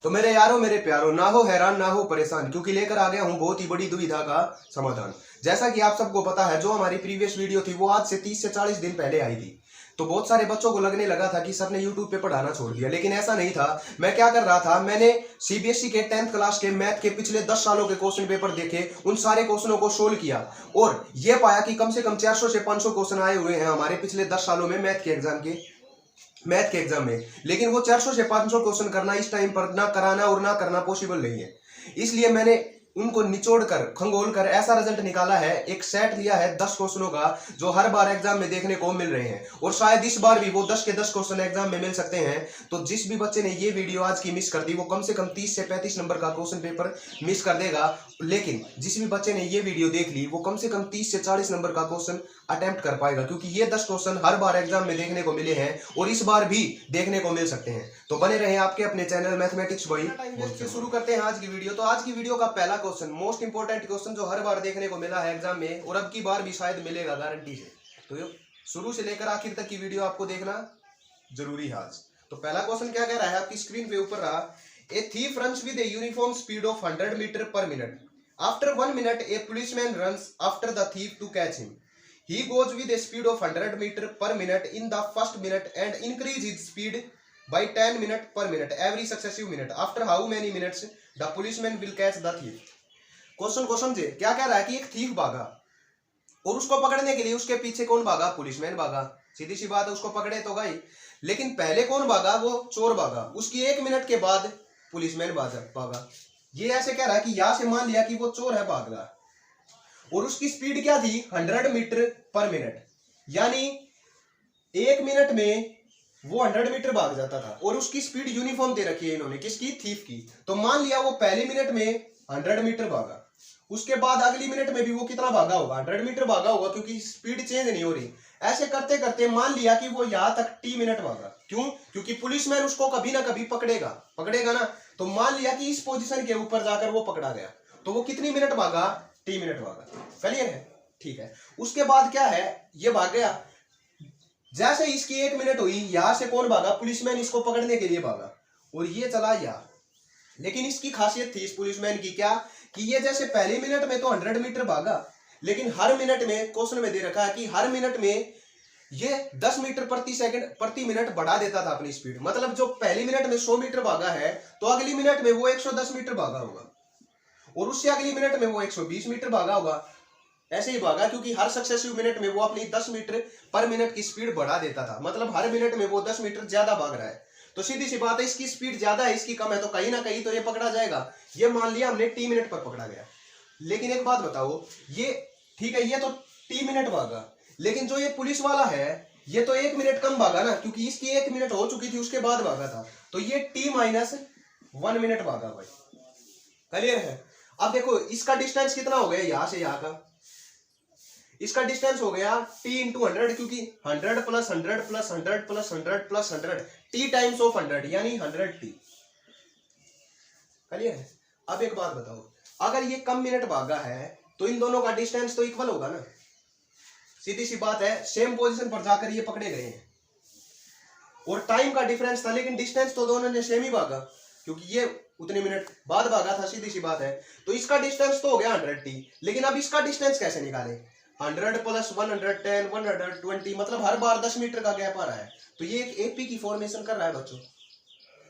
तो मेरे यारों मेरे प्यारों, ना हो हैरान ना हो परेशान, क्योंकि लेकर आ गया हूं बहुत ही बड़ी दुविधा का समाधान। जैसा कि आप सबको पता है, जो हमारी प्रीवियस वीडियो थी वो आज से 30 से 40 दिन पहले आई थी। तो बहुत सारे बच्चों को लगने लगा था कि सर ने यूट्यूब पे पढ़ाना छोड़ दिया, लेकिन ऐसा नहीं था। मैं क्या कर रहा था, मैंने सीबीएसई के 10th क्लास के मैथ के पिछले 10 सालों के क्वेश्चन पेपर देखे, उन सारे क्वेश्चनों को सोल्व किया और यह पाया कि कम से कम 400 से 500 क्वेश्चन आए हुए हैं हमारे पिछले 10 सालों में मैथ के एग्जाम में। लेकिन वो 400 से 500 क्वेश्चन करना इस टाइम पर ना कराना और ना करना पॉसिबल नहीं है। इसलिए मैंने उनको निचोड़ कर खंगोल कर ऐसा रिजल्ट निकाला है। एक सेट लिया है 10 क्वेश्चनों का, जो हर बार एग्जाम में देखने को मिल रहे हैं और शायद इस बार भी वो 10 के 10 क्वेश्चन एग्जाम में मिल सकते हैं। तो जिस भी बच्चे ने ये वीडियो आज की मिस कर दी, वो कम से कम 30 से 35 नंबर का क्वेश्चन पेपर मिस कर देगा। लेकिन जिस भी बच्चे ने ये वीडियो देख ली, वो कम से कम 30 से 40 नंबर का क्वेश्चन अटेम्प्ट कर पाएगा, क्योंकि ये 10 क्वेश्चन हर बार एग्जाम में देखने को मिले हैं और इस बार भी देखने को मिल सकते हैं। तो बने रहे आपके अपने चैनल मैथमेटिक्स बॉय। शुरू करते हैं आज की वीडियो। तो आज की वीडियो का पहला क्वेश्चन, मोस्ट इंपोर्टेंट क्वेश्चन, जो हर बार देखने को मिला है एग्जाम में और अब की बार भी शायद मिलेगा गारंटी से। तो शुरू से लेकर आखिर तक की वीडियो आपको देखना जरूरी है आज। तो पहला क्वेश्चन क्या कह रहा है, आपकी स्क्रीन पे ऊपर रहा। A thief runs with a uniform speed of 100 metre per minute. After 1 minute a policeman runs after the thief to catch him. He goes with a speed of 100 meter per minute in the first minute and increase his speed by 10 minute per minute every successive minute. After how many minutes the policeman will catch the thief? Question को समझे। क्या कह रहा है कि एक thief भागा और उसको पकड़ने के लिए उसके पीछे कौन भागा? पुलिसमैन भागा। सीधी सी बात है, उसको पकड़े तो गई। लेकिन पहले कौन भागा? वो चोर भागा। उसकी 1 मिनट के बाद पुलिसमैन भागा। ये ऐसे कह रहा है कि यहां से मान लिया कि वो चोर है, भाग रहा, और उसकी स्पीड क्या थी? 100 मीटर पर मिनट, यानी 1 मिनट में वो 100 मीटर भाग जाता था। और उसकी स्पीड यूनिफॉर्म दे रखी है इन्होंने, किसकी? थीफ की। तो मान लिया वो पहली मिनट में 100 मीटर भागा, उसके बाद अगली मिनट में भी वो कितना भागा होगा? 100 मीटर भागा होगा, क्योंकि स्पीड चेंज नहीं हो रही। ऐसे करते करते मान लिया कि वो यहां तक टी मिनट भागा। क्यों? क्योंकि पुलिसमैन उसको कभी ना कभी पकड़ेगा ना। तो मान लिया कि इस पोजीशन के ऊपर जाकर वो पकड़ा गया, तो वो कितनी मिनट भागा? टी मिनट भागा। क्लियर है? ठीक है। उसके बाद क्या है, ये भाग गया। जैसे इसकी 1 मिनट हुई, यहां से कौन भागा? पुलिसमैन इसको पकड़ने के लिए भागा और ये चला यहाँ। लेकिन इसकी खासियत थी इस पुलिसमैन की, क्या कि ये जैसे पहली मिनट में तो 100 मीटर भागा, लेकिन हर मिनट में, क्वेश्चन में दे रखा है कि हर मिनट में ये 10 मीटर प्रति मिनट बढ़ा देता था अपनी स्पीड। मतलब जो पहली मिनट में 100 मीटर भागा है, तो अगली मिनट में वो 110 मीटर भागा होगा और उससे अगली मिनट में वो 120 मीटर भागा होगा। ऐसे ही भागा, क्योंकि हर सक्सेसिव मिनट में वो अपनी 10 मीटर पर मिनट की स्पीड बढ़ा देता था। मतलब हर मिनट में वो 10 मीटर ज्यादा भाग रहा है। तो सीधी सी बात है, इसकी स्पीड ज्यादा है, इसकी कम है, तो कहीं ना कहीं तो ये पकड़ा जाएगा। ये मान लिया हमने टी मिनट पर पकड़ा गया। लेकिन एक बात बताओ, ये ठीक है, ये तो टी मिनट भागा, लेकिन जो ये पुलिस वाला है, ये तो 1 मिनट कम भागा ना, क्योंकि इसकी 1 मिनट हो चुकी थी, उसके बाद भागा था। तो ये T-1 मिनट भागा भाई। क्लियर है? अब देखो इसका डिस्टेंस कितना हो गया यहां से यहां का? इसका डिस्टेंस हो गया t इंटू 100, क्योंकि 100 plus 100 plus 100 plus 100 plus 100 t times of 100, यानी 100t। क्लियर है? अब एक बात बताओ, अगर ये कम मिनट भागा है तो इन दोनों का डिस्टेंस तो इक्वल होगा ना। सीधी सी बात है, सेम पोजीशन पर जाकर ये पकड़े गए हैं और टाइम का डिफरेंस था, लेकिन डिस्टेंस तो दोनों ने सेम ही भागा, क्योंकि ये उतने मिनट बाद भागा था। सीधी सी बात है। तो इसका डिस्टेंस तो हो गया 100t, लेकिन अब इसका डिस्टेंस कैसे निकालें? 100 प्लस 110 120, मतलब हर बार 10 मीटर का गैप आ रहा है। तो ये एक एपी की फॉर्मेशन कर रहा है बच्चों।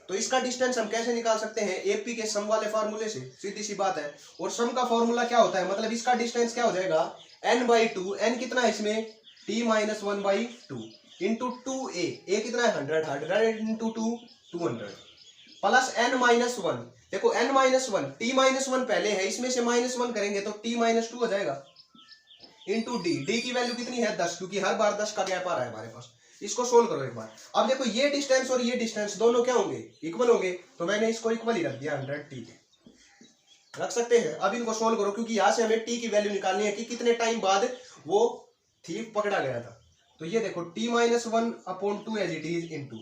तो इसका डिस्टेंस हम कैसे निकाल सकते हैं? एपी के सम वाले फार्मूले से। सीधी सी बात है। और सम का फॉर्मूला क्या होता है? मतलब इसका डिस्टेंस क्या हो जाएगा? n/2। n कितना है इसमें? t-1/2 into 2a। a कितना है? 100 इंटू 2 200 प्लस n-1। देखो n-1, t-1 पहले है, इसमें से -1 करेंगे तो t-2 हो जाएगा, इंटू d की वैल्यू कितनी है? 10, क्योंकि हर बार 10 का गैप आ रहा है हमारे पास। इसको सोल्व करो एक बार। अब देखो ये डिस्टेंस और ये डिस्टेंस दोनों क्या होंगे? इक्वल होंगे। तो मैंने इसको इक्वल ही रख दिया, 100t रख सकते हैं। अब इनको सोल्व करो, क्योंकि यहां से हमें t की वैल्यू निकालनी है कि कितने टाइम बाद वो थीफ पकड़ा गया था। तो ये देखो t-1/2 as it is into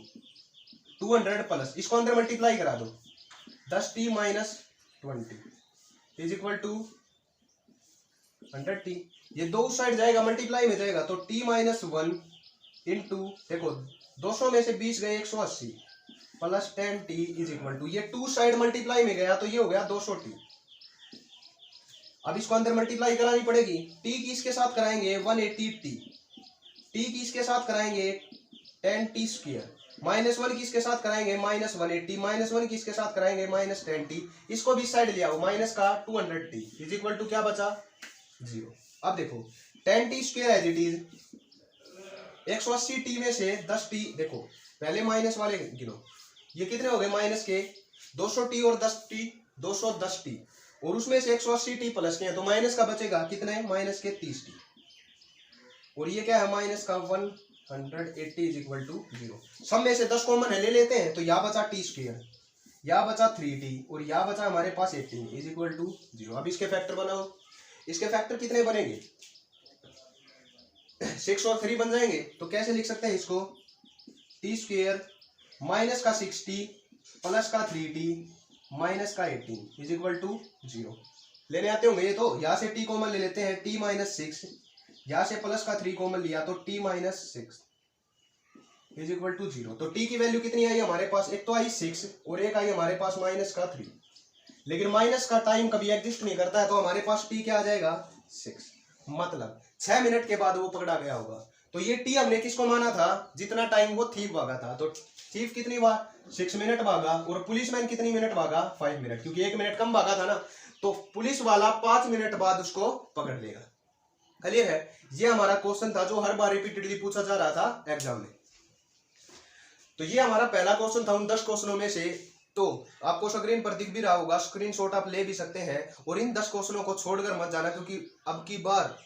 200 plus, इसको अंदर मल्टीप्लाई करा दो, 10t-20 is equal to 100t। ये दो साइड जाएगा, मल्टीप्लाई में जाएगा, तो t-1 इंटू, देखो 200 में से 20 गए 180 plus 10t is equal to, ये टू साइड मल्टीप्लाई में गया तो ये हो गया 200t। अब इसको अंदर मल्टीप्लाई करानी पड़ेगी, t की इसके साथ कराएंगे 180t, t की इसके साथ कराएंगे 10t स्क्वायर, -1 की इसके साथ कराएंगे -180, -1 की इसके साथ कराएंगे -10t, इसको भी साइड ले आओ, माइनस का 200t इज इक्वल टू क्या बचा 0। अब देखो 10t square as it is, 180t में से 10t, देखो पहले माइनस वाले गिनो, ये कितने हो गए माइनस के 200t और 10t 210t, और उसमें से 180t प्लस के हैं तो माइनस का बचेगा कितने माइनस के 30t, और ये क्या है माइनस का 180 इज इक्वल टू 0। सब में से 10 कॉमन है, ले लेते हैं, तो यहाँ बचा t स्क्वायर, यहाँ बचा 3t और यहाँ बचा हमारे पास 18 इज इक्वल टू 0। अब इसके फैक्टर बनाओ, इसके फैक्टर कितने बनेंगे 6 और 3 बन जाएंगे, तो कैसे लिख सकते हैं इसको, t स्क्वायर माइनस का 6t प्लस का 3t माइनस का 18 इज इक्वल टू 0। लेने आते होंगे ये, तो यहाँ से t कॉमन ले लेते हैं, t माइनस 6, यहाँ से प्लस का 3 कॉमन लिया तो t minus 6 is equal to 0। तो t की वैल्यू कितनी आई हमारे पास, एक तो आई 6 और एक आई हमारे पास माइनस का 3, लेकिन माइनस का टाइम कभी एग्जिस्ट नहीं करता है, तो हमारे पास t क्या आ जाएगा 6, मतलब 6 मिनट के बाद वो पकड़ा गया होगा। तो ये t हमने किसको माना था, जितना टाइम वो थीफ भागा था, तो थीफ कितनी बार 6 मिनट भागा, और पुलिसमैन कितनी मिनट भागा 5 मिनट, क्योंकि 1 मिनट कम भागा था ना, तो पुलिस वाला 5 मिनट बाद उसको पकड़ लेगा। क्लियर है, ये हमारा क्वेश्चन था जो हर बार रिपीटेडली पूछा जा रहा था एग्जाम में। तो ये हमारा पहला क्वेश्चन था उन 10 क्वेश्चनों में से। तो आपको स्क्रीन पर दिख भी रहा होगा, स्क्रीनशॉट आप ले भी सकते हैं, और इन 10 क्वेश्चनों को छोड़कर मत जाना, क्योंकि अब की बार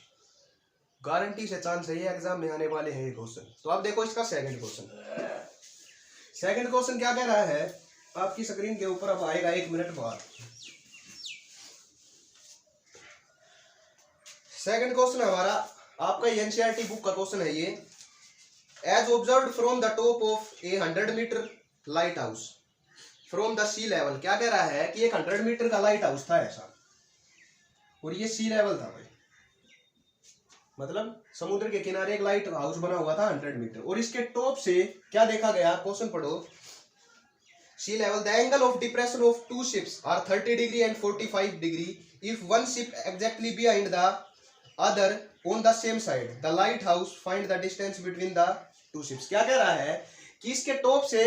गारंटी से चांस है ये एग्जाम में आने वाले हैं ये क्वेश्चन। तो अब देखो इसका सेकंड क्वेश्चन, सेकंड क्वेश्चन क्या कह रहा है, आपकी स्क्रीन के ऊपर अब आएगा 1 मिनट बाद। सेकंड क्वेश्चन हमारा आपका एनसीईआरटी बुक का क्वेश्चन है ये, as observed from the top of a 100 metre lighthouse from the sea level. क्या कह रहा है कि एक 100 मीटर का लाइट हाउस था ऐसा, और ये सी लेवल था भाई, मतलब समुद्र के किनारे एक लाइट हाउस बना हुआ था 100 मीटर, और इसके टॉप से क्या देखा गया, क्वेश्चन पढ़ो, sea level the angle of depression of two ships are 30 degree and 45 degree if one ship exactly behind the other on the same side the lighthouse find the distance between the two ships. क्या कह रहा है कि इसके top से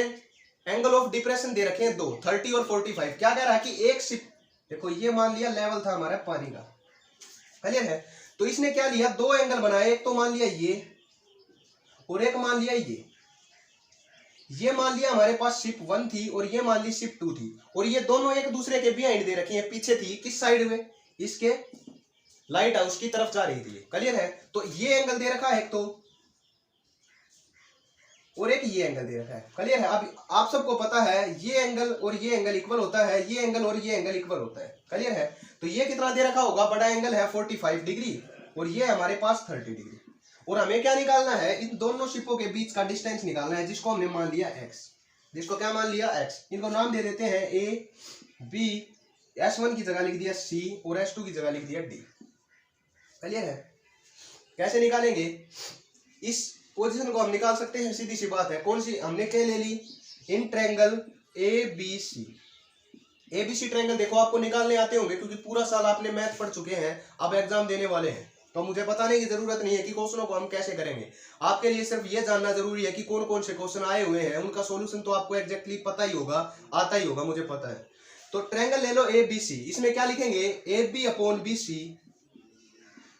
angle of depression दे रखे हैं दो, 30 और 45। क्या कह रहा है कि एक शिप, देखो ये मान लिया लेवल था हमारा पानी का, क्लियर है, तो इसने क्या लिया, दो एंगल बनाए, एक तो मान लिया ये और एक मान लिया ये मान लिया हमारे पास शिप 1 थी और ये मान ली शिप 2 थी, और ये दोनों एक दूसरे के बिहाइंड दे रखी हैं, पीछे थी किस साइड में, इसके लाइट हाउस की तरफ जा रही थी, क्लियर है। तो ये एंगल दे रखा है एक तो, और एक ये एंगल दे रखा है, क्लियर है। अब आप सबको पता है ये एंगल और ये एंगल इक्वल होता है, ये एंगल और ये एंगल इक्वल होता है, क्लियर है। तो ये कितना दे रखा होगा, बड़ा एंगल है 45 डिग्री और ये हमारे पास 30 डिग्री, और हमें क्या निकालना है, इन दोनों शिपों के बीच का डिस्टेंस निकालना है, जिसको हमने मान लिया x, जिसको क्या मान लिया x। इनको नाम दे देते हैं a b, s1 की जगह लिख दिया c और s2 की जगह लिख दिया d, क्लियर है। कैसे निकालेंगे, इस पोजीशन को हम निकाल सकते हैं, सीधी सी बात है। कौन सी हमने क्या ले ली, इन ट्रायंगल एबीसी ट्रायंगल। देखो आपको निकालने आते होंगे, क्योंकि पूरा साल आपने मैथ पढ़ चुके हैं, अब एग्जाम देने वाले हैं, तो मुझे बताने की जरूरत नहीं है कि क्वेश्चनों को हम कैसे करेंगे। आपके लिए सिर्फ ये जानना जरूरी है कि कौन कौन से क्वेश्चन आए हुए हैं, उनका सॉल्यूशन तो आपको एग्जैक्टली पता ही होगा, आता ही होगा, मुझे पता है। तो ट्रायंगल ले लो एबीसी, इसमें क्या लिखेंगे, A B upon B C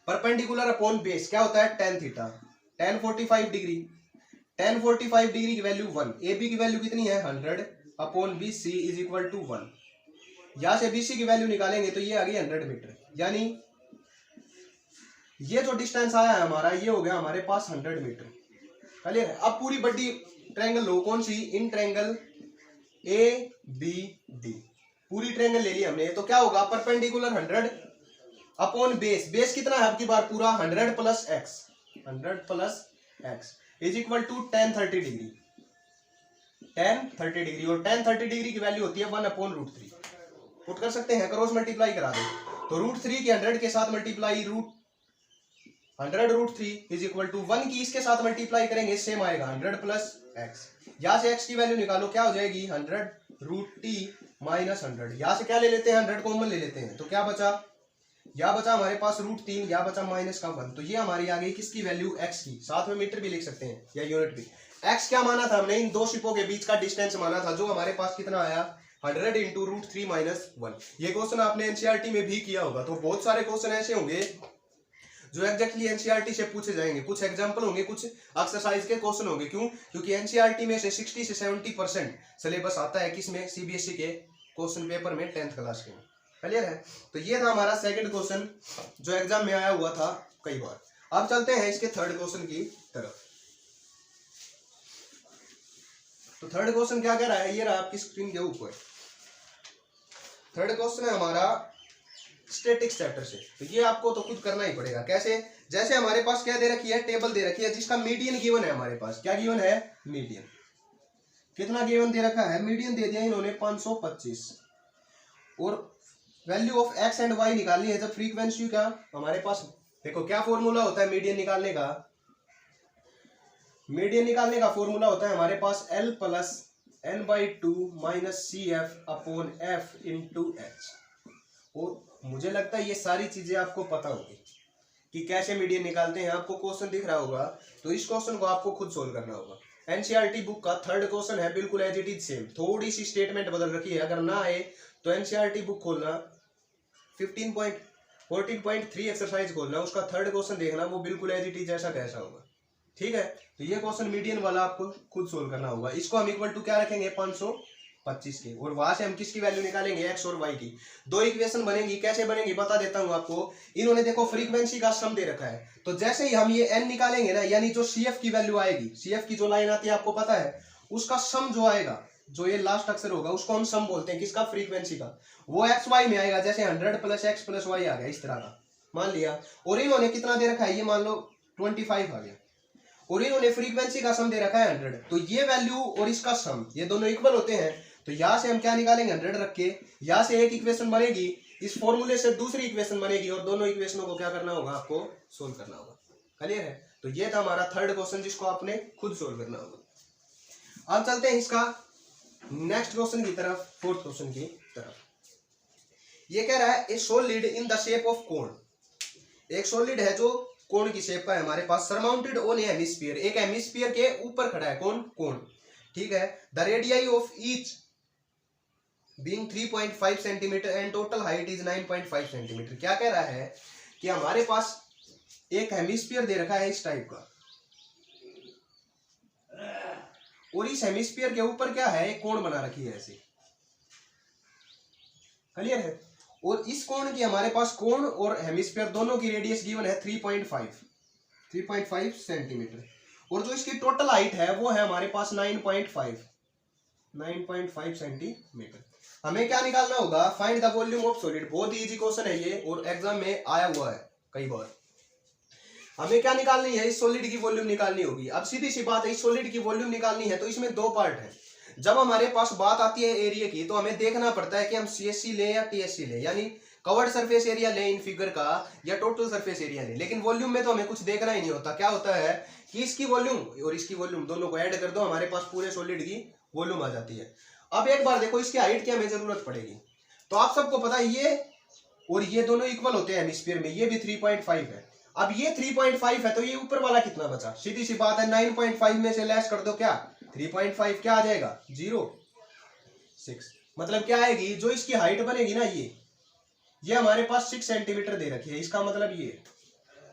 perpendicular upon base क्या होता है tan theta, tan 45 degree, tan 45 degree की वैल्यू 1, ए बी की वैल्यू कितनी है 100 upon B C is equal to 1। यहां से बी सी की वैल्यू निकालेंगे तो ये आ गई 100 मीटर, यानी ये जो डिस्टेंस आया है हमारा, ये हो गया हमारे पास 100 मीटर, क्लियर है। अब पूरी बड़ी ट्रायंगल लो, कौन सी, इन ट्रायंगल ए बी डी, पूरी ट्रायंगल ले ली हमने, तो क्या होगा, परपेंडिकुलर 100 अपॉन बेस, बेस कितना है आपकी बार पूरा 100 plus X, 100 plus X is equal to tan 30 degree, tan 30 degree, और tan 30 डिग्री की वैल्यू होती है 1 अपॉन √3। पुट कर सकते हैं, क्रॉस मल्टीप्लाई करा दो, तो √3 की 100 के साथ मल्टीप्लाई 100 √3 इज इक्वल टू 1 की इसके साथ मल्टीप्लाई करेंगे सेम आएगा 100 प्लस एक्स यहाँ से x की वैल्यू निकालो, क्या हो जाएगी 100√t माइनस 100। यहाँ से क्या ले लेते हैं 100 कॉमन ले लेते हैं, तो क्या बचा, यहाँ बचा हमारे पास √3, यहाँ बचा माइनस का 1। तो ये हमारी आ गई किसकी वैल्यू, x की। साथ में मीटर भी लिख सकते हैं या यूनिट भी। x क्या माना था हमने, इन दो शिपों के बीच का डिस्टेंस माना था, जो हमारे पास कितना आया 100 इंटू √3 माइनस 1। ये क्वेश्चन आपने एनसीईआरटी में भी किया होगा। तो बहुत सारे क्वेश्चन ऐसे होंगे जो एग्जैक्टली एनसीईआरटी से पूछे जाएंगे, कुछ एग्जांपल होंगे, कुछ एक्सरसाइज के क्वेश्चन होंगे। क्यों, क्योंकि एनसीईआरटी में से 60 से 70% सिलेबस आता है किसमें, सीबीएसई के क्वेश्चन पेपर में 10th क्लास के। क्लियर है। तो ये था हमारा सेकंड क्वेश्चन जो एग्जाम में आया हुआ था कई बार। अब चलते हैं इसके थर्ड क्वेश्चन की तरफ। तो थर्ड क्वेश्चन क्या कह रहा है, ये रहा आपकी स्क्रीन के ऊपर। थर्ड क्वेश्चन है हमारा स्टैटिक्स चैप्टर से। तो ये आपको तो खुद करना ही पड़ेगा। कैसे, जैसे हमारे पास क्या दे रखी है, टेबल दे रखी है जिसका मीडियन गिवन है हमारे पास। क्या गिवन है, मीडियन। कितना गिवन दे रखा है, मीडियन दे दिया इन्होंने 525। और value of X and Y निकालनी है। जब फ्रीक्वेंसी का हमारे पास देखो क्या फॉर्मूला होता है मीडियन निकालने का, मीडियन निकालने का फॉर्मूला होता है हमारे पास L plus n/2 minus CF/F into H। और मुझे लगता है ये सारी चीजें आपको पता होगी कि कैसे मीडियन निकालते हैं। आपको क्वेश्चन दिख रहा होगा, तो इस क्वेश्चन को आपको खुद सोल्व करना होगा। एनसीईआरटी बुक का थर्ड क्वेश्चन है, बिल्कुल एज इट इज सेम, थोड़ी सी स्टेटमेंट बदल रखी है। अगर ना आए तो एनसीईआरटी बुक खोलना, 14.3 एक्सरसाइज खोलना, उसका थर्ड क्वेश्चन देखना, वो बिल्कुल एज इट इज ऐसा कैसा होगा। ठीक है। तो ये क्वेश्चन मीडियन वाला आपको खुद सोल्व करना होगा। इसको हम इक्वल टू क्या रखेंगे 525 के, और वहां से हम किसकी वैल्यू निकालेंगे, एक्स और वाई की। दो इक्वेशन बनेगी, कैसे बनेगी बता देता हूं आपको। इन्होंने देखो फ्रीक्वेंसी का सम दे रखा है, तो जैसे ही हम ये n निकालेंगे ना, यानी जो CF की वैल्यू आएगी, CF की जो लाइन आती है आपको पता है, उसका सम जो आएगा, जो ये लास्ट अक्षर होगा उसको हम सम बोलते हैं, किसका, फ्रीक्वेंसी का। वो एक्स वाई में आएगा, जैसे 100 प्लस एक्स प्लस वाई आ गया, इस तरह का मान लिया। और इन्होंने कितना दे रखा है, ये मान लो 25 आ गया, और इन्होंने फ्रीक्वेंसी का सम दे रखा है 100। तो ये वैल्यू और इसका सम, ये दोनों इक्वल होते हैं। तो यहां से हम क्या निकालेंगे 100 रख के, यहां से एक इक्वेशन बनेगी, इस फॉर्मूले से दूसरी इक्वेशन बनेगी, और दोनों इक्वेशनों को क्या करना होगा, आपको सोल्व करना होगा। क्लियर है। तो ये था हमारा थर्ड क्वेश्चन जिसको आपने खुद सोल्व करना होगा। अब चलते हैं इसका नेक्स्ट क्वेश्चन की तरफ, फोर्थ क्वेश्चन की तरफ। ये कह रहा है ए solid in the shape of cone. एक सॉलिड है जो कोन की शेप का है हमारे पास, सरमाउंटेड ऑन ए हेमिस्फीयर, एक हेमिस्फीयर के ऊपर खड़ा है कौन, कोन। ठीक है। The radii of each being 3.5 centimetre and total height is 9.5 centimetre. क्या कह रहा है कि हमारे पास एक हेमिस्फीयर दे रखा है इस टाइप का, और इस हेमिस्फीयर के ऊपर क्या है, एक कोण बना रखी है ऐसे। क्लियर है। और इस कोण की हमारे पास, कोण और हेमिस्फीयर दोनों की रेडियस गिवन है 3.5 सेंटीमीटर, और जो इसकी टोटल हाइट है वो है हमारे पास 9.5 सेंटीमीटर। हमें क्या निकालना होगा, find the volume of solid. बहुत ही इजी क्वेश्चन है ये, और एग्जाम में आया हुआ है कई बार। हमें क्या निकालनी है, इस सॉलिड की वॉल्यूम निकालनी होगी। अब सीधी सी बात है, इस सॉलिड की वॉल्यूम निकालनी है तो इसमें दो पार्ट है। जब हमारे पास बात आती है एरिया की, तो हमें देखना पड़ता है कि हम CSC ले या TSC ले, यानी कवर्ड सरफेस एरिया ले इन फिगर का, या टोटल सरफेस एरिया ले। लेकिन वॉल्यूम में तो हमें कुछ देखना ही नहीं होता। क्या होता है कि इसकी वॉल्यूम और इसकी वॉल्यूम दोनों को ऐड कर दो, हमारे पास पूरे सॉलिड की वॉल्यूम आ जाती है। अब एक बार देखो इसकी हाइट की हमें जरूरत पड़ेगी। तो आप सबको पता है ये और ये दोनों इक्वल होते हैं हेमिस्फीयर में, ये भी 3.5 है। अब ये 3.5 है, तो ये ऊपर वाला कितना बचा, सीधी सी बात है 9.5 में से लेस कर दो, क्या 3.5 क्या आ जाएगा 0.6। मतलब क्या आएगी, जो इसकी हाइट बनेगी ना, ये हमारे पास 6 सेंटीमीटर दे रखी है, इसका मतलब ये।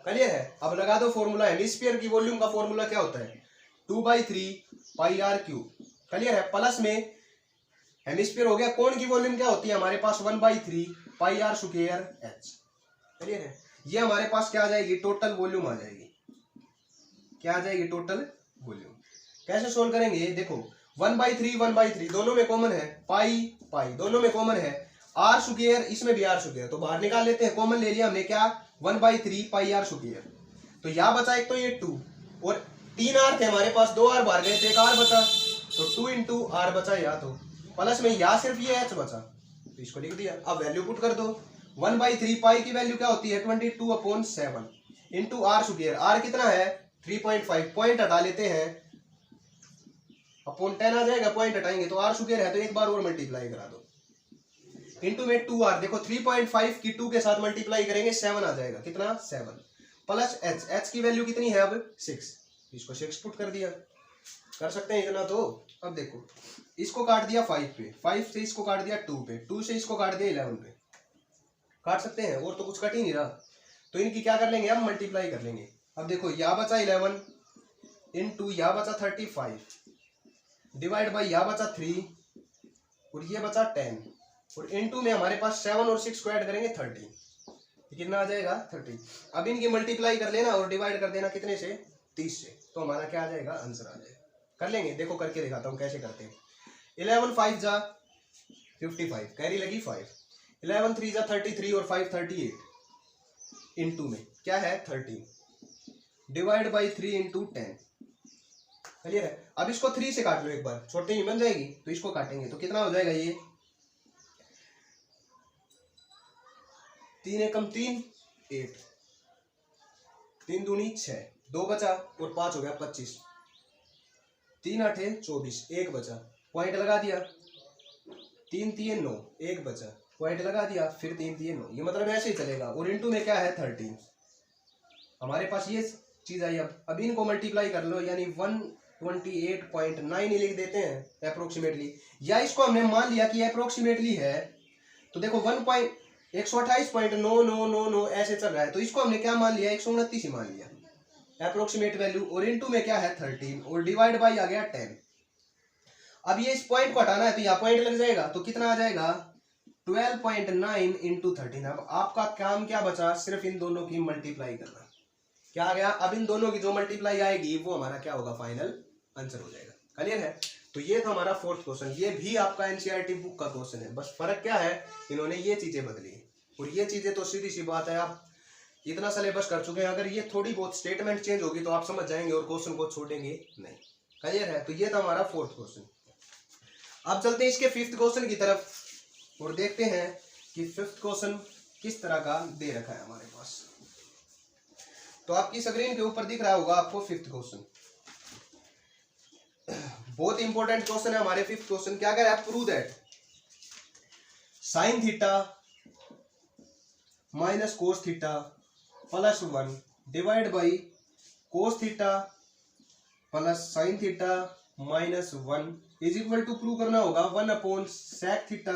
क्लियर है। अब लगा दो फॉर्मूला, हेमिस्फीयर की वॉल्यूम का फॉर्मूला क्या होता है, 2/3 πr3। क्लियर है। प्लस में हेमिस्फीयर हो गया, कोण की वॉल्यूम क्या होती है हमारे पास 1/3 πr²h। क्लियर है। ये हमारे पास क्या आ जाएगी, टोटल वॉल्यूम आ जाएगी। क्या आ जाएगी, टोटल वॉल्यूम। कैसे सोल्व करेंगे, देखो 1/3 दोनों में कॉमन है, पाई दोनों में कॉमन है, r², इसमें भी r², तो बाहर निकाल लेते हैं। कॉमन ले लिया हमने, क्या 1/3 πr²। तो यहाँ बचा एक, तो ये 2, और 3 r थे हमारे पास, 2 r बाहर गए, तो एक r बचा, तो 2 इंटू r बचा यहाँ, तो प्लस में यहाँ सिर्फ ये h बचा, तो इसको लिख दिया। अब वैल्यू पुट कर दो, 1/3 पाई की वैल्यू क्या होती है 22/7 इंटू r², r कितना है 3.5, पॉइंट हटा लेते हैं, अपॉन 10 आ जाएगा, पॉइंट हटाएंगे तो आर स्क्वायर है तो एक बार और मल्टीप्लाई करा दो, इंटू में 2r, देखो 3.5 की 2 के साथ मल्टीप्लाई करेंगे 7 आ जाएगा, कितना 7 प्लस h की वैल्यू कितनी है अब 6, इसको 6 पुट कर दिया, कर सकते हैं इतना तो। अब देखो इसको काट दिया 5 पे, 5 से इसको काट दिया 2 पे, 2 से इसको काट दिया 11 पे, काट सकते हैं और तो कुछ कट ही नहीं रहा, तो इनकी क्या कर लेंगे, हम मल्टीप्लाई कर लेंगे। अब देखो यहाँ बचा 11 इंटू यहाँ बचा 35 डिवाइड बाई यहाँ बचा 3 और ये बचा 10 और इनटू में हमारे पास 7 और 6 को ऐड करेंगे 13, कितना आ जाएगा 30। अब इनकी मल्टीप्लाई कर लेना और डिवाइड कर देना कितने से 30 से, तो हमारा क्या आ जाएगा, आंसर आ जाएगा। कर लेंगे, देखो करके दिखाता हूँ कैसे करते हैं। 11 5 जा 55, कैरी लगी 5, 11 3 जा 33 और 5 38 इनटू में क्या है 13 डिवाइड बाई 3 इंटू 10, क्लियर है। अब इसको 3 से काट लो एक बार, छोटे ही बन जाएगी तो इसको काटेंगे तो कितना हो जाएगा, ये 3 एकम 3 8, 3 दूनी 6, 2 बचा और 5 हो गया 25, 3 8 24, 1 बचा, पॉइंट लगा दिया, 3 3 9, 1 बचा, पॉइंट लगा दिया, फिर 3 3 9, ये मतलब ऐसे ही चलेगा। और इनटू में क्या है 13, हमारे पास ये चीज आई। अब इनको मल्टीप्लाई कर लो, यानी 128.9 ही लिख देते हैं अप्रोक्सीमेटली, या इसको हमने मान लिया कि अप्रोक्सीमेटली है, तो देखो 128.9999 ऐसे चल रहा है, तो इसको हमने क्या मान लिया 129 ही मान लिया अप्रोक्सीमेट वैल्यू, और इनटू में क्या है 13 और डिवाइड बाई आ गया 10। अब ये इस पॉइंट को हटाना है तो यहाँ पॉइंट लग जाएगा, तो कितना आ जाएगा 12.9 इंटू 13। अब आपका काम क्या बचा, सिर्फ इन दोनों की मल्टीप्लाई करना, क्या आ गया, अब इन दोनों की जो मल्टीप्लाई आएगी वो हमारा क्या होगा, फाइनल आंसर हो जाएगा। क्लियर है। तो ये था हमारा 4th क्वेश्चन, ये भी आपका एनसीईआरटी बुक का क्वेश्चन है, बस फर्क क्या है, इन्होंने ये चीजें बदली, और ये चीजें तो सीधी सी बात है, आप इतना सिलेबस कर चुके हैं, अगर ये थोड़ी बहुत स्टेटमेंट चेंज होगी तो आप समझ जाएंगे और क्वेश्चन को छोड़ेंगे नहीं। क्लियर है। तो ये था हमारा 4th क्वेश्चन। अब चलते हैं इसके 5th क्वेश्चन की तरफ और देखते हैं कि 5th क्वेश्चन किस तरह का दे रखा है हमारे पास। तो आपकी स्क्रीन के ऊपर दिख रहा होगा आपको 5th क्वेश्चन, बहुत इंपॉर्टेंट क्वेश्चन है हमारे 5th क्वेश्चन। क्या कह रहा है, prove that sine theta minus cos theta plus 1 divide by cos theta plus sine theta minus 1 is equal to, prove करना होगा 1 upon sec theta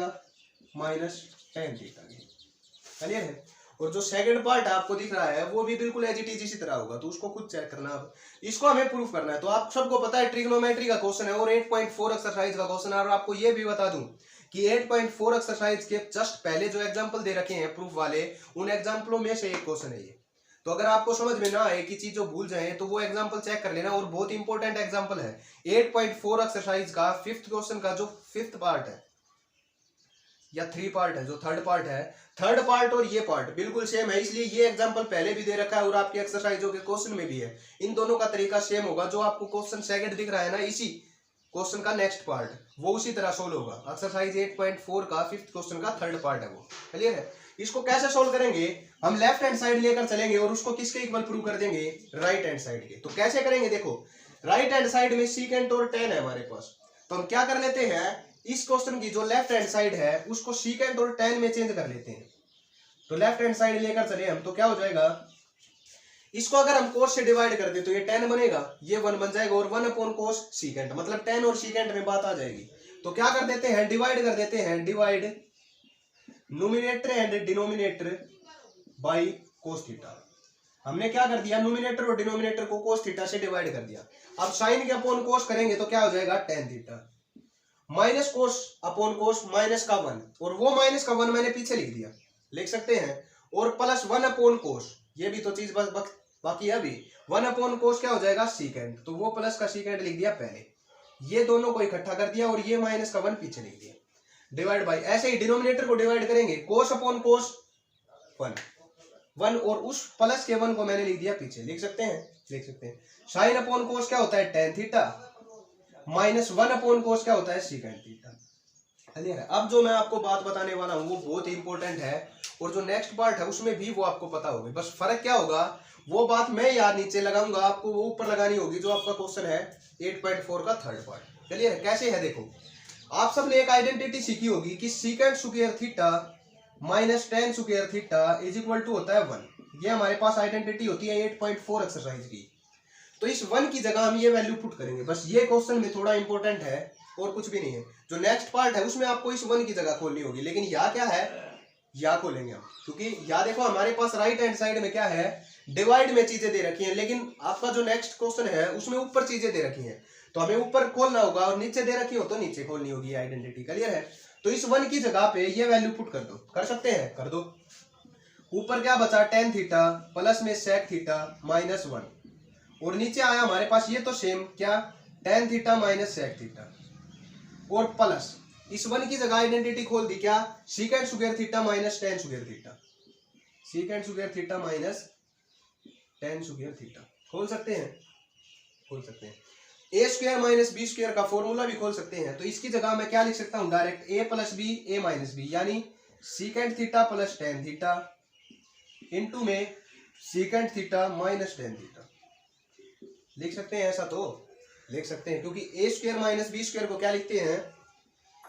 minus tan theta. Clear है। और जो सेकंड पार्ट आपको दिख रहा है वो भी बिल्कुल एज इट इज इसी तरह होगा, तो उसको खुद चेक करना। अब इसको हमें प्रूफ करना है। तो आप सबको पता है ट्रिग्नोमेट्री का क्वेश्चन है और 8.4 एक्सरसाइज का क्वेश्चन है, और आपको ये भी बता दूं कि 8.4 एक्सरसाइज के जस्ट पहले जो एग्जांपल दे रखे हैं प्रूफ वाले, उन एग्जांपलों में से एक क्वेश्चन है ये। तो अगर आपको समझ में ना आए कि चीज जो भूल जाए तो वो एग्जांपल चेक कर लेना, और बहुत इंपॉर्टेंट एग्जांपल है 8.4 एक्सरसाइज का 5th क्वेश्चन का जो 5th पार्ट है या 3 पार्ट है, जो 3rd पार्ट है, 3rd पार्ट और ये पार्ट बिल्कुल सेम है, इसलिए ये एग्जांपल पहले भी दे रखा है और आपकी एक्सरसाइजों के क्वेश्चन में भी है। इन दोनों का तरीका सेम होगा, जो आपको क्वेश्चन सेकंड दिख रहा है ना, इसी क्वेश्चन का नेक्स्ट पार्ट वो उसी तरह सोल्व होगा। एक्सरसाइज 8.4 का 5th क्वेश्चन का 3rd पार्ट है वो। क्लियर है। इसको कैसे सोल्व करेंगे, हम लेफ्ट हैंड साइड लेकर चलेंगे और उसको किसके इक्वल प्रूव कर देंगे, राइट हैंड साइड के। तो कैसे करेंगे, देखो राइट हैंड साइड में सीकेंट और टेन है हमारे पास, तो हम क्या कर लेते हैं, इस क्वेश्चन की जो लेफ्ट हैंड साइड है उसको सीकेंट और टेन में चेंज कर लेते हैं। तो लेफ्ट हैंड साइड लेकर चले हम, तो क्या हो जाएगा, इसको अगर हम कोस से डिवाइड कर दे तो ये 10 बनेगा, ये 1 बन जाएगा, और 1 अपॉन कोस सीकेंट, मतलब 10 और सीकेंट में बात आ जाएगी। तो क्या कर देते हैं, डिवाइड कर देते हैं, divide nominator and denominator by cos theta. हमने क्या कर दिया, नोमिनेटर और डिनोमिनेटर को कोस थीटा से डिवाइड कर दिया। अब साइन के अपॉन कोस करेंगे तो क्या हो जाएगा, टेन थीटा माइनस कोस अपॉन कोस माइनस का 1, और वो माइनस का 1 मैंने पीछे लिख दिया, लिख सकते हैं, और प्लस 1 अपॉन कोस, ये भी तो चीज बाकी है अभी। 1 अपॉन कोस क्या हो जाएगा, सीकेंट, तो वो प्लस का सीकेंट लिख दिया पहले, ये दोनों को इकट्ठा कर दिया और ये माइनस का 1 पीछे लिख दिया, डिवाइड बाई। ऐसे ही डिनोमिनेटर को डिवाइड करेंगे, कोस अपॉन कोस 1 और उस प्लस के 1 को मैंने लिख दिया पीछे, लिख सकते हैं। साइन अपॉन कोस क्या होता है, टेन थीटा माइनस 1 अपॉन कोस क्या होता है, सीकेंट थीटा। क्लियर है। अब जो मैं आपको बात बताने वाला हूं वो बहुत ही इंपॉर्टेंट है, और जो नेक्स्ट पार्ट है उसमें भी वो आपको पता होगी, बस फर्क क्या होगा, वो बात मैं यार नीचे लगाऊंगा, आपको वो ऊपर लगानी होगी, जो आपका क्वेश्चन है 8.4 का 3rd पार्ट। क्लियर है? कैसे है देखो, आप सबने एक आइडेंटिटी सीखी होगी कि secant square theta minus tan square theta is equal to होता है 1। ये हमारे पास आइडेंटिटी होती है 8.4 एक्सरसाइज की। तो इस 1 की जगह हम ये वैल्यू पुट करेंगे। बस ये क्वेश्चन में थोड़ा इंपॉर्टेंट है और कुछ भी नहीं है। जो नेक्स्ट पार्ट है उसमें आपको इस 1 की जगह खोलनी होगी, लेकिन यहाँ क्या है, या खोलेंगे हम, क्योंकि यहाँ देखो हमारे पास राइट हैंड साइड में क्या है, डिवाइड में चीजें दे रखी हैं, लेकिन आपका जो नेक्स्ट क्वेश्चन है उसमें ऊपर चीजें दे रखी हैं, तो हमें ऊपर खोलना होगा और नीचे दे रखी हो तो नीचे खोलनी होगी आइडेंटिटी। क्लियर है? तो इस 1 की जगह पे ये वैल्यू पुट कर दो। कर सकते हैं? कर दो। ऊपर क्या बचा, टेन थीटा प्लस में सेक थीटा माइनस 1, और नीचे आया हमारे पास ये तो सेम क्या, tan theta minus sec theta, और प्लस इस 1 की जगह आइडेंटिटी खोल दी क्या, secant square theta minus tan square theta, secant square theta minus tan square theta. खोल सकते हैं? खोल सकते हैं। A square minus B square का फॉर्मूला भी खोल सकते हैं। तो इसकी जगह मैं क्या लिख सकता हूं, direct A plus B A minus B, यानी secant theta plus tan theta into में secant theta minus tan theta. लिख सकते हैं? ऐसा तो लिख सकते हैं, क्योंकि A square minus B square को क्या लिखते हैं,